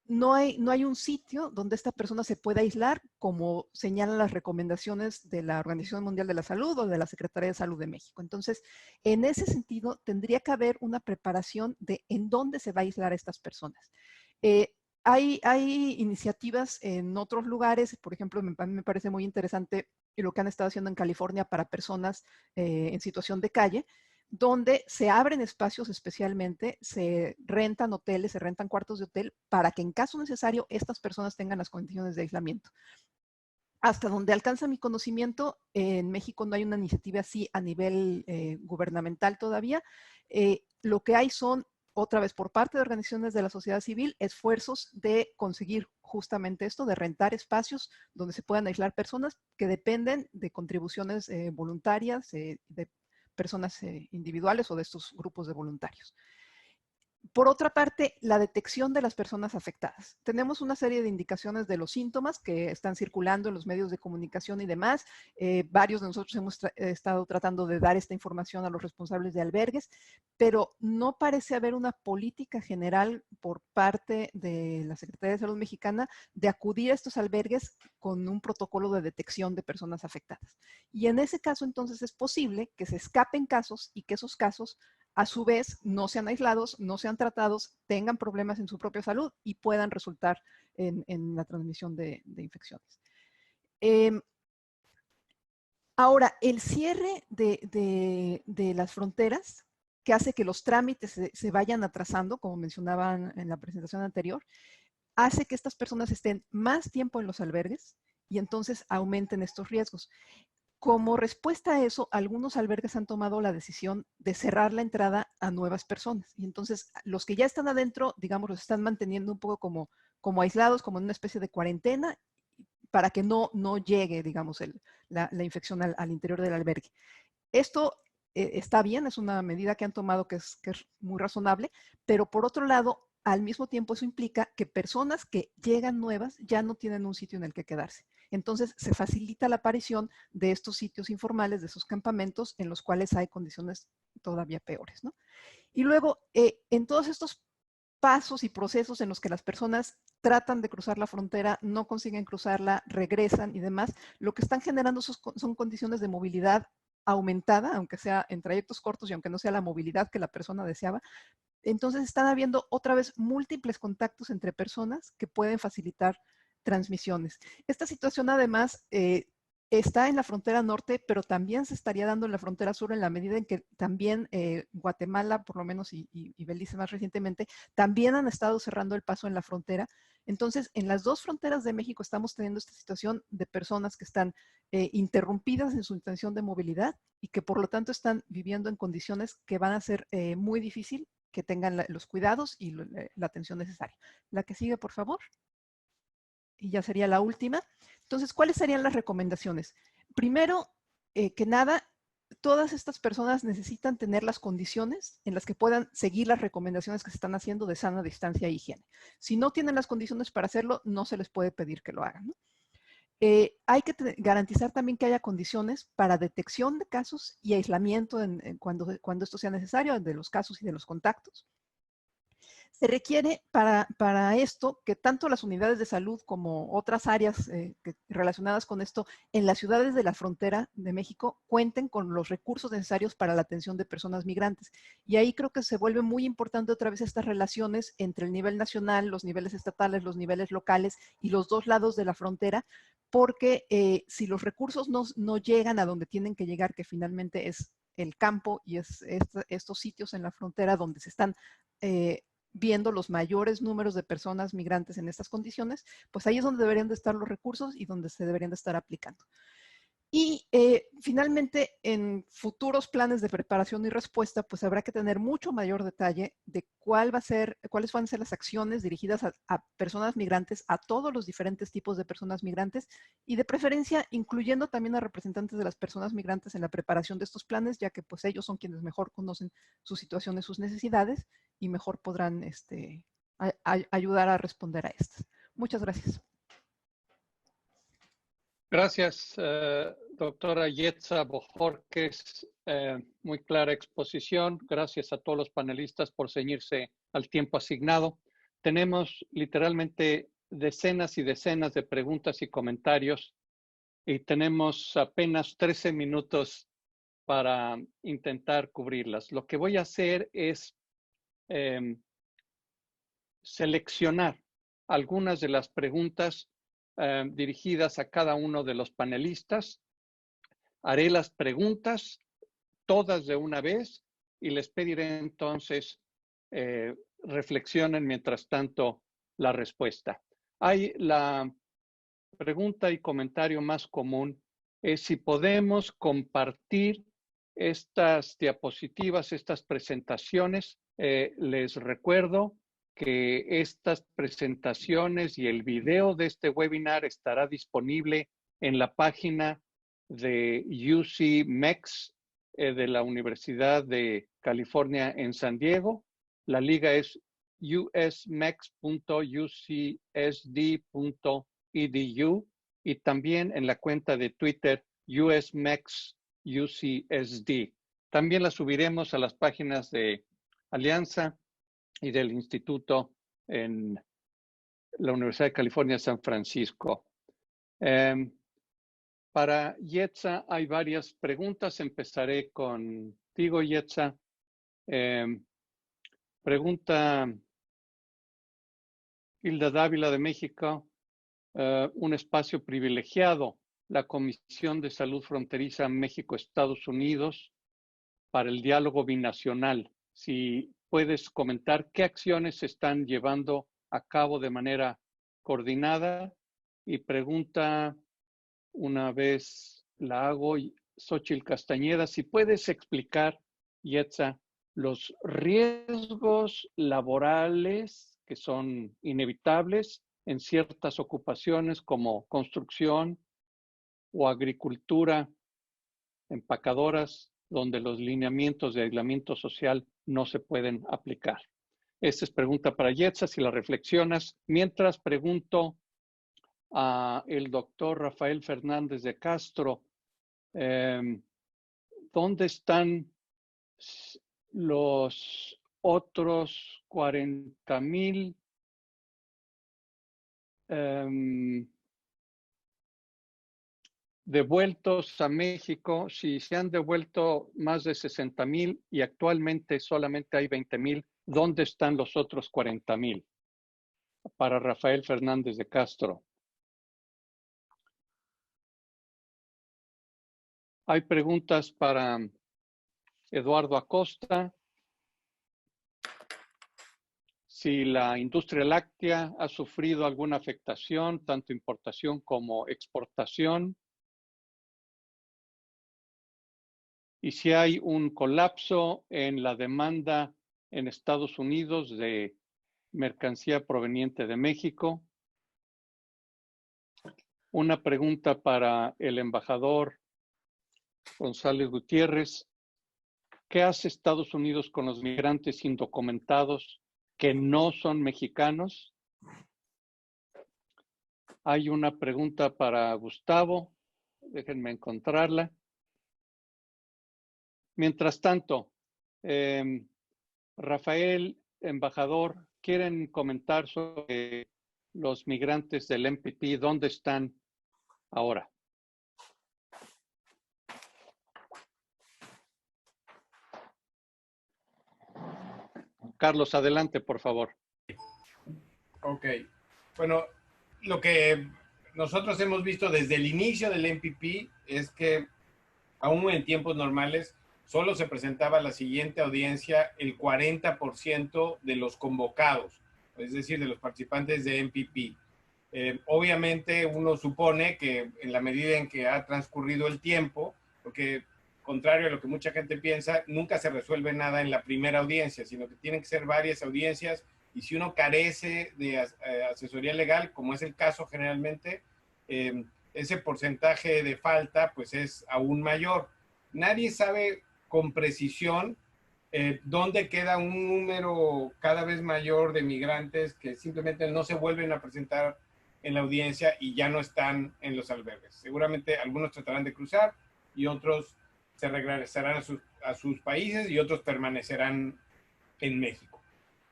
no hay un sitio donde esta persona se pueda aislar, como señalan las recomendaciones de la Organización Mundial de la Salud o de la Secretaría de Salud de México. Entonces, en ese sentido, tendría que haber una preparación de en dónde se va a aislar a estas personas. Hay iniciativas en otros lugares, por ejemplo, me parece muy interesante lo que han estado haciendo en California para personas en situación de calle, donde se abren espacios especialmente, se rentan hoteles, se rentan cuartos de hotel para que en caso necesario estas personas tengan las condiciones de aislamiento. Hasta donde alcanza mi conocimiento, en México no hay una iniciativa así a nivel gubernamental todavía. Lo que hay son, otra vez por parte de organizaciones de la sociedad civil, esfuerzos de conseguir justamente esto, de rentar espacios donde se puedan aislar personas que dependen de contribuciones voluntarias, de personas individuales o de estos grupos de voluntarios. Por otra parte, la detección de las personas afectadas. Tenemos una serie de indicaciones de los síntomas que están circulando en los medios de comunicación y demás. Varios de nosotros hemos estado tratando de dar esta información a los responsables de albergues, pero no parece haber una política general por parte de la Secretaría de Salud mexicana de acudir a estos albergues con un protocolo de detección de personas afectadas. Y en ese caso, entonces, es posible que se escapen casos y que esos casos a su vez no sean aislados, no sean tratados, tengan problemas en su propia salud y puedan resultar en la transmisión de infecciones. Ahora, el cierre de las fronteras, que hace que los trámites se vayan atrasando, como mencionaban en la presentación anterior, hace que estas personas estén más tiempo en los albergues y entonces aumenten estos riesgos. Como respuesta a eso, algunos albergues han tomado la decisión de cerrar la entrada a nuevas personas. Y entonces los que ya están adentro, digamos, los están manteniendo un poco como aislados, como en una especie de cuarentena, para que no llegue, digamos, la infección al interior del albergue. Esto está bien, es una medida que han tomado que es muy razonable, pero por otro lado, al mismo tiempo eso implica que personas que llegan nuevas ya no tienen un sitio en el que quedarse. Entonces se facilita la aparición de estos sitios informales, de esos campamentos en los cuales hay condiciones todavía peores, ¿no? Y luego, en todos estos pasos y procesos en los que las personas tratan de cruzar la frontera, no consiguen cruzarla, regresan y demás, lo que están generando son condiciones de movilidad aumentada, aunque sea en trayectos cortos y aunque no sea la movilidad que la persona deseaba. Entonces están habiendo otra vez múltiples contactos entre personas que pueden facilitar transmisiones. Esta situación además está en la frontera norte, pero también se estaría dando en la frontera sur en la medida en que también Guatemala, por lo menos, y Belice más recientemente, también han estado cerrando el paso en la frontera. Entonces, en las dos fronteras de México estamos teniendo esta situación de personas que están interrumpidas en su intención de movilidad y que por lo tanto están viviendo en condiciones que van a ser muy difícil que tengan los cuidados y la atención necesaria. La que sigue, por favor. Y ya sería la última. Entonces, ¿cuáles serían las recomendaciones? Primero que nada, todas estas personas necesitan tener las condiciones en las que puedan seguir las recomendaciones que se están haciendo de sana distancia e higiene. Si no tienen las condiciones para hacerlo, no se les puede pedir que lo hagan, ¿no? Hay que garantizar también que haya condiciones para detección de casos y aislamiento cuando esto sea necesario, de los casos y de los contactos. Se requiere para esto que tanto las unidades de salud como otras áreas relacionadas con esto en las ciudades de la frontera de México cuenten con los recursos necesarios para la atención de personas migrantes. Y ahí creo que se vuelve muy importante otra vez estas relaciones entre el nivel nacional, los niveles estatales, los niveles locales y los dos lados de la frontera, porque si los recursos no llegan a donde tienen que llegar, que finalmente es el campo y es estos sitios en la frontera donde se están viendo los mayores números de personas migrantes en estas condiciones, pues ahí es donde deberían de estar los recursos y donde se deberían de estar aplicando. Y finalmente, en futuros planes de preparación y respuesta, pues habrá que tener mucho mayor detalle de cuáles van a ser las acciones dirigidas a personas migrantes, a todos los diferentes tipos de personas migrantes y de preferencia incluyendo también a representantes de las personas migrantes en la preparación de estos planes, ya que pues ellos son quienes mejor conocen sus situaciones, sus necesidades y mejor podrán ayudar a responder a estas. Muchas gracias. Gracias, doctora Yetza Bojorquez. Muy clara exposición. Gracias a todos los panelistas por ceñirse al tiempo asignado. Tenemos literalmente decenas y decenas de preguntas y comentarios y tenemos apenas 13 minutos para intentar cubrirlas. Lo que voy a hacer es seleccionar algunas de las preguntas dirigidas a cada uno de los panelistas. Haré las preguntas todas de una vez y les pediré entonces reflexionen mientras tanto la respuesta. La pregunta y comentario más común es si podemos compartir estas diapositivas, estas presentaciones. Les recuerdo que estas presentaciones y el video de este webinar estará disponible en la página de UC-MEX de la Universidad de California en San Diego. La liga es usmex.ucsd.edu y también en la cuenta de Twitter USMEXUCSD. También la subiremos a las páginas de Alianza y del Instituto en la Universidad de California, San Francisco. Para Yetza hay varias preguntas. Empezaré contigo, Yetza. Pregunta Hilda Dávila de México. Un espacio privilegiado, la Comisión de Salud Fronteriza México-Estados Unidos para el diálogo binacional. Si puedes comentar qué acciones se están llevando a cabo de manera coordinada. Y pregunta, una vez la hago, Xochitl Castañeda, si puedes explicar, Yetza, los riesgos laborales que son inevitables en ciertas ocupaciones como construcción o agricultura, empacadoras, donde los lineamientos de aislamiento social no se pueden aplicar. Esta es pregunta para Yetza, si la reflexionas. Mientras pregunto a el doctor Rafael Fernández de Castro, ¿dónde están los otros 40,000 devueltos a México? Si se han devuelto más de 60,000 y actualmente solamente hay 20,000, ¿dónde están los otros 40,000? Para Rafael Fernández de Castro. Hay preguntas para Eduardo Acosta. Si la industria láctea ha sufrido alguna afectación, tanto importación como exportación. Y si hay un colapso en la demanda en Estados Unidos de mercancía proveniente de México. Una pregunta para el embajador González Gutiérrez. ¿Qué hace Estados Unidos con los migrantes indocumentados que no son mexicanos? Hay una pregunta para Gustavo. Déjenme encontrarla. Mientras tanto, Rafael, embajador, quieren comentar sobre los migrantes del MPP? ¿Dónde están ahora? Carlos, adelante, por favor. Ok. Bueno, lo que nosotros hemos visto desde el inicio del MPP es que, aún en tiempos normales, solo se presentaba a la siguiente audiencia el 40% de los convocados, es decir, de los participantes de MPP. Obviamente uno supone que en la medida en que ha transcurrido el tiempo, porque contrario a lo que mucha gente piensa, nunca se resuelve nada en la primera audiencia, sino que tienen que ser varias audiencias, y si uno carece de asesoría legal, como es el caso generalmente, ese porcentaje de falta pues es aún mayor. Nadie sabe con precisión dónde queda un número cada vez mayor de migrantes que simplemente no se vuelven a presentar en la audiencia y ya no están en los albergues. Seguramente algunos tratarán de cruzar y otros se regresarán a sus países y otros permanecerán en México.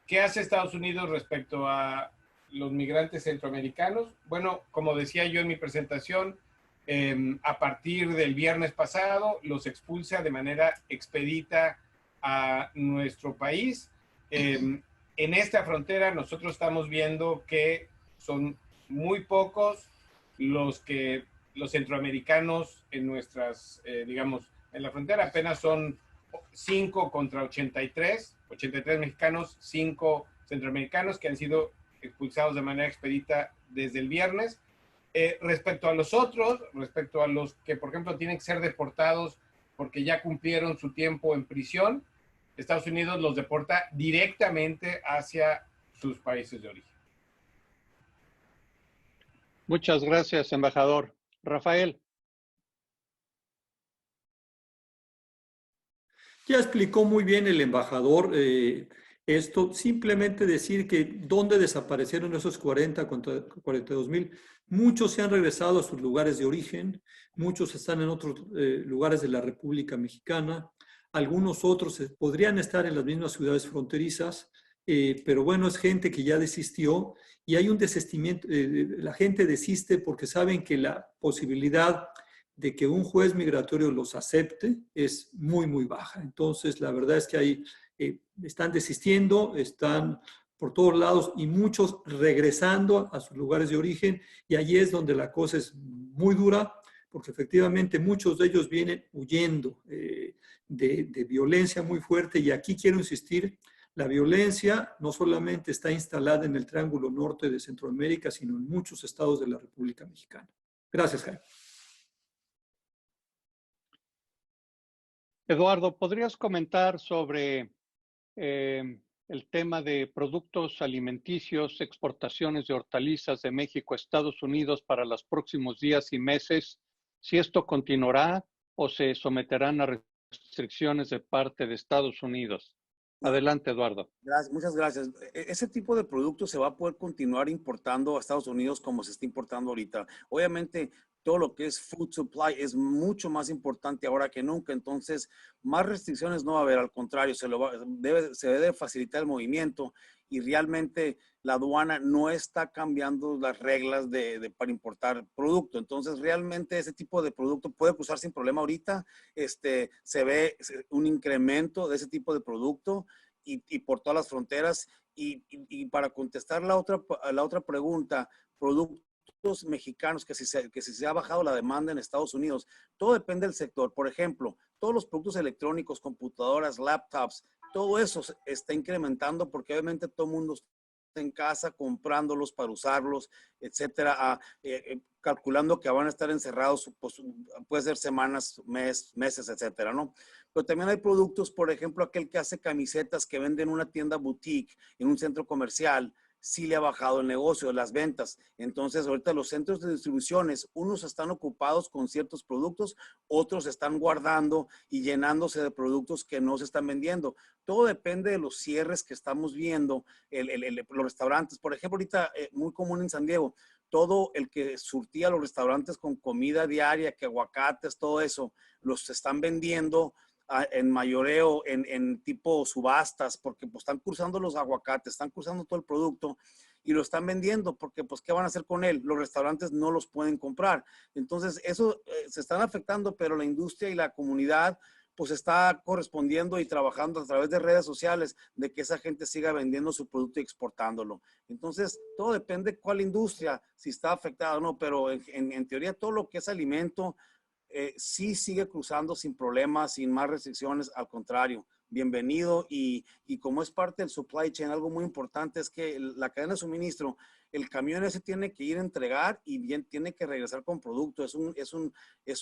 ¿Qué hace Estados Unidos respecto a los migrantes centroamericanos? Bueno, como decía yo en mi presentación, a partir del viernes pasado los expulsa de manera expedita a nuestro país. En esta frontera nosotros estamos viendo que son muy pocos los centroamericanos en nuestras, digamos, en la frontera. Apenas son 5 contra 83 mexicanos, 5 centroamericanos que han sido expulsados de manera expedita desde el viernes. Respecto a los otros, respecto a los que, por ejemplo, tienen que ser deportados porque ya cumplieron su tiempo en prisión, Estados Unidos los deporta directamente hacia sus países de origen. Muchas gracias, embajador. Rafael. Ya explicó muy bien el embajador esto. Simplemente decir que dónde desaparecieron esos 42,000. Muchos se han regresado a sus lugares de origen, muchos están en otros lugares de la República Mexicana, algunos otros podrían estar en las mismas ciudades fronterizas, pero bueno, es gente que ya desistió y hay un desistimiento. La gente desiste porque saben que la posibilidad de que un juez migratorio los acepte es muy, muy baja. Entonces, la verdad es que ahí están desistiendo, están por todos lados y muchos regresando a sus lugares de origen, y allí es donde la cosa es muy dura, porque efectivamente muchos de ellos vienen huyendo de violencia muy fuerte, y aquí quiero insistir, la violencia no solamente está instalada en el Triángulo Norte de Centroamérica, sino en muchos estados de la República Mexicana. Gracias, Jaime. Eduardo, ¿podrías comentar sobre el tema de productos alimenticios, exportaciones de hortalizas de México a Estados Unidos para los próximos días y meses? ¿Si esto continuará o se someterán a restricciones de parte de Estados Unidos? Adelante, Eduardo. Gracias, muchas gracias. Ese tipo de productos se va a poder continuar importando a Estados Unidos como se está importando ahorita. Obviamente, todo lo que es food supply es mucho más importante ahora que nunca. Entonces, más restricciones no va a haber. Al contrario, se debe facilitar el movimiento, y realmente la aduana no está cambiando las reglas para importar producto. Entonces, realmente ese tipo de producto puede cruzar sin problema ahorita. Se ve un incremento de ese tipo de producto y por todas las fronteras. Y para contestar la otra pregunta, productos mexicanos, que si se ha bajado la demanda en Estados Unidos, todo depende del sector. Por ejemplo, todos los productos electrónicos, computadoras, laptops, todo eso está incrementando porque obviamente todo el mundo está en casa comprándolos para usarlos, etcétera, calculando que van a estar encerrados, pues, puede ser semanas, meses, etcétera, ¿no? Pero también hay productos, por ejemplo, aquel que hace camisetas que vende en una tienda boutique, en un centro comercial, sí le ha bajado el negocio, las ventas. Entonces, ahorita los centros de distribuciones, unos están ocupados con ciertos productos, otros están guardando y llenándose de productos que no se están vendiendo. Todo depende de los cierres que estamos viendo, los restaurantes. Por ejemplo, ahorita muy común en San Diego, todo el que surtía los restaurantes con comida diaria, que aguacates, todo eso, los están vendiendo en mayoreo, en tipo subastas, porque pues están cruzando los aguacates, están cruzando todo el producto y lo están vendiendo, porque pues ¿qué van a hacer con él? Los restaurantes no los pueden comprar. Entonces eso se están afectando, pero la industria y la comunidad pues está correspondiendo y trabajando a través de redes sociales de que esa gente siga vendiendo su producto y exportándolo. Entonces, todo depende de cuál industria, si está afectada o no, pero en teoría todo lo que es alimento sí sigue cruzando sin problemas, sin más restricciones, al contrario, bienvenido y como es parte del supply chain, algo muy importante es que la cadena de suministro, el camión ese tiene que ir a entregar y bien tiene que regresar con producto, es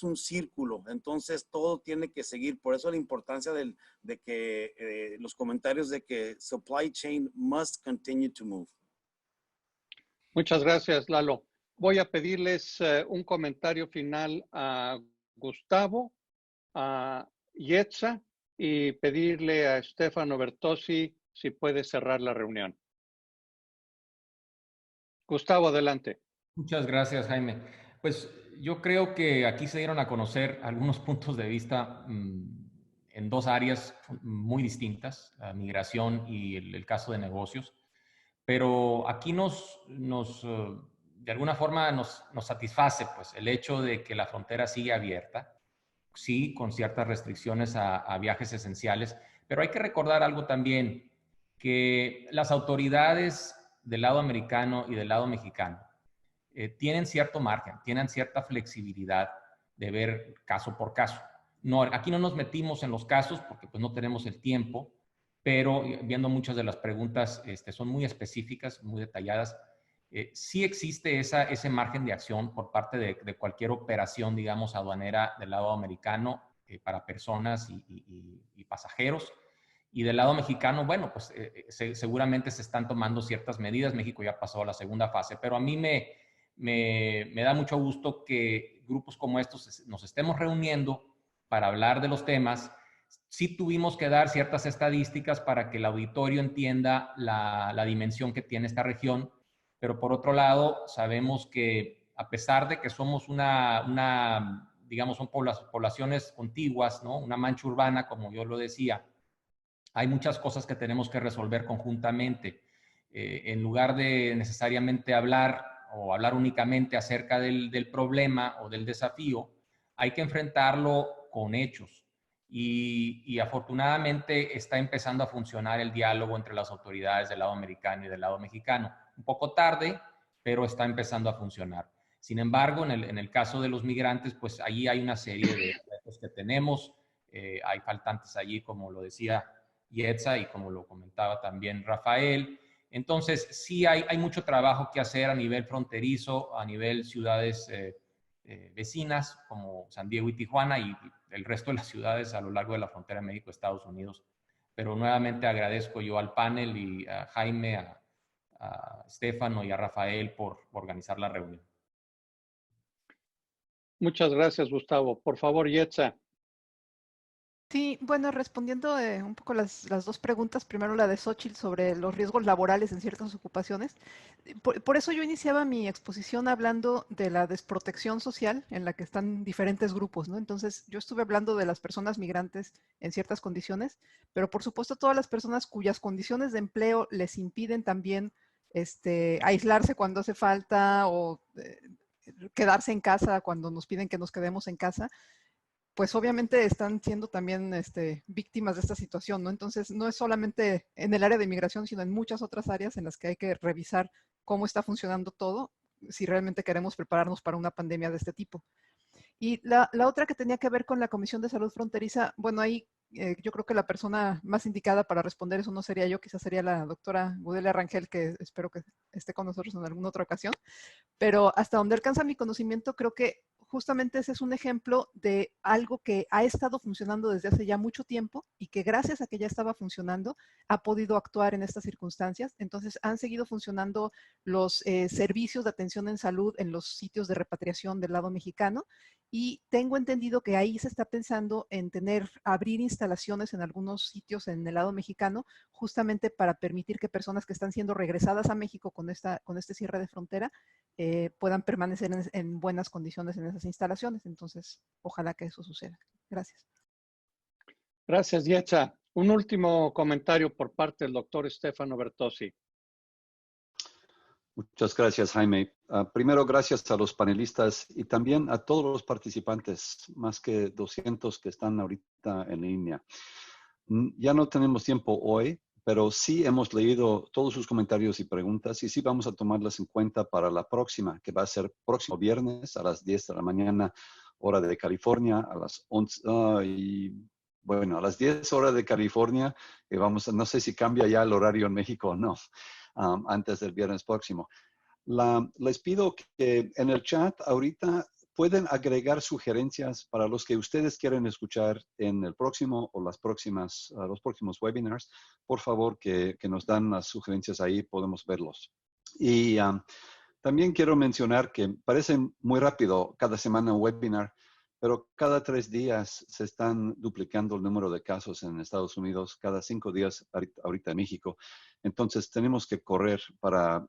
un círculo, entonces todo tiene que seguir, por eso la importancia de que los comentarios de que supply chain must continue to move. Muchas gracias, Lalo. Voy a pedirles un comentario final a Gustavo, a Yetza y pedirle a Stefano Bertozzi si puede cerrar la reunión. Gustavo, adelante. Muchas gracias, Jaime. Pues yo creo que aquí se dieron a conocer algunos puntos de vista en dos áreas muy distintas, la migración y el caso de negocios, pero aquí de alguna forma nos satisface pues, el hecho de que la frontera sigue abierta, sí, con ciertas restricciones a viajes esenciales, pero hay que recordar algo también, que las autoridades del lado americano y del lado mexicano tienen cierto margen, tienen cierta flexibilidad de ver caso por caso. No, aquí no nos metimos en los casos porque pues no tenemos el tiempo, pero viendo muchas de las preguntas son muy específicas, muy detalladas. Sí existe ese margen de acción por parte de cualquier operación, digamos, aduanera del lado americano para personas y pasajeros. Y del lado mexicano, bueno, pues seguramente se están tomando ciertas medidas. México ya pasó a la segunda fase, pero a mí me da mucho gusto que grupos como estos nos estemos reuniendo para hablar de los temas. Sí tuvimos que dar ciertas estadísticas para que el auditorio entienda la dimensión que tiene esta región, pero por otro lado sabemos que a pesar de que somos digamos, son poblaciones contiguas, ¿no? Una mancha urbana, como yo lo decía, hay muchas cosas que tenemos que resolver conjuntamente. En lugar de necesariamente hablar o hablar únicamente acerca del problema o del desafío, hay que enfrentarlo con hechos. Y afortunadamente está empezando a funcionar el diálogo entre las autoridades del lado americano y del lado mexicano. Un poco tarde, pero está empezando a funcionar. Sin embargo, en el caso de los migrantes, pues allí hay una serie de retos que tenemos. Hay faltantes allí, como lo decía Yetza y como lo comentaba también Rafael. Entonces, sí hay mucho trabajo que hacer a nivel fronterizo, a nivel ciudades vecinas como San Diego y Tijuana y el resto de las ciudades a lo largo de la frontera México-Estados Unidos. Pero nuevamente agradezco yo al panel y a Jaime, a Stefano y a Rafael por organizar la reunión. Muchas gracias, Gustavo. Por favor, Yetza. Sí, bueno, respondiendo un poco las dos preguntas, primero la de Xóchitl sobre los riesgos laborales en ciertas ocupaciones. Por eso yo iniciaba mi exposición hablando de la desprotección social en la que están diferentes grupos, ¿no? Entonces, yo estuve hablando de las personas migrantes en ciertas condiciones, pero por supuesto todas las personas cuyas condiciones de empleo les impiden también aislarse cuando hace falta o quedarse en casa cuando nos piden que nos quedemos en casa, pues obviamente están siendo también víctimas de esta situación, ¿no? Entonces, no es solamente en el área de inmigración, sino en muchas otras áreas en las que hay que revisar cómo está funcionando todo, si realmente queremos prepararnos para una pandemia de este tipo. Y la otra que tenía que ver con la Comisión de Salud Fronteriza, bueno, ahí yo creo que la persona más indicada para responder eso no sería yo, quizás sería la doctora Gudelia Rangel, que espero que esté con nosotros en alguna otra ocasión. Pero hasta donde alcanza mi conocimiento, creo que justamente ese es un ejemplo de algo que ha estado funcionando desde hace ya mucho tiempo y que gracias a que ya estaba funcionando, ha podido actuar en estas circunstancias. Entonces, han seguido funcionando los servicios de atención en salud en los sitios de repatriación del lado mexicano. Y tengo entendido que ahí se está pensando en abrir instalaciones en algunos sitios en el lado mexicano, justamente para permitir que personas que están siendo regresadas a México con este cierre de frontera puedan permanecer en buenas condiciones en esas instalaciones. Entonces, ojalá que eso suceda. Gracias. Gracias, Yetza. Un último comentario por parte del doctor Stefano Bertozzi. Muchas gracias, Jaime. Primero, gracias a los panelistas y también a todos los participantes, más que 200 que están ahorita en línea. Ya no tenemos tiempo hoy, pero sí hemos leído todos sus comentarios y preguntas y sí vamos a tomarlas en cuenta para la próxima, que va a ser próximo viernes a las 10 de la mañana, hora de California, a las 11, a las 10 horas de California, no sé si cambia ya el horario en México o no, antes del viernes próximo. Les pido que en el chat ahorita pueden agregar sugerencias para los que ustedes quieren escuchar en el próximo o los próximos webinars. Por favor, que nos dan las sugerencias ahí, podemos verlos. Y también quiero mencionar que parece muy rápido cada semana un webinar, pero cada 3 días se están duplicando el número de casos en Estados Unidos, cada 5 días ahorita en México. Entonces tenemos que correr para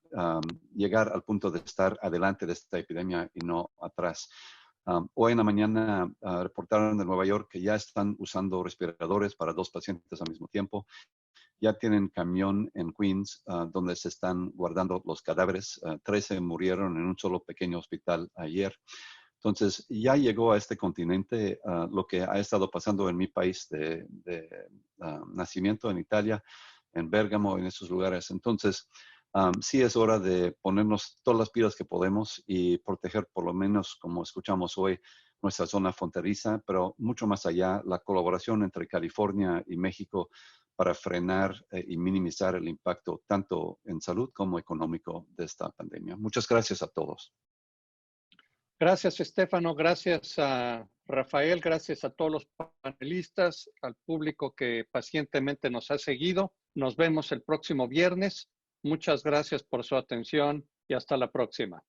llegar al punto de estar adelante de esta epidemia y no atrás. Hoy en la mañana reportaron de Nueva York que ya están usando respiradores para 2 pacientes al mismo tiempo. Ya tienen camión en Queens donde se están guardando los cadáveres. 13 murieron en un solo pequeño hospital ayer. Entonces, ya llegó a este continente lo que ha estado pasando en mi país de nacimiento, en Italia, en Bérgamo, en esos lugares. Entonces, sí es hora de ponernos todas las pilas que podemos y proteger, por lo menos, como escuchamos hoy, nuestra zona fronteriza, pero mucho más allá, la colaboración entre California y México para frenar y minimizar el impacto tanto en salud como económico de esta pandemia. Muchas gracias a todos. Gracias, Stefano. Gracias a Rafael. Gracias a todos los panelistas, al público que pacientemente nos ha seguido. Nos vemos el próximo viernes. Muchas gracias por su atención y hasta la próxima.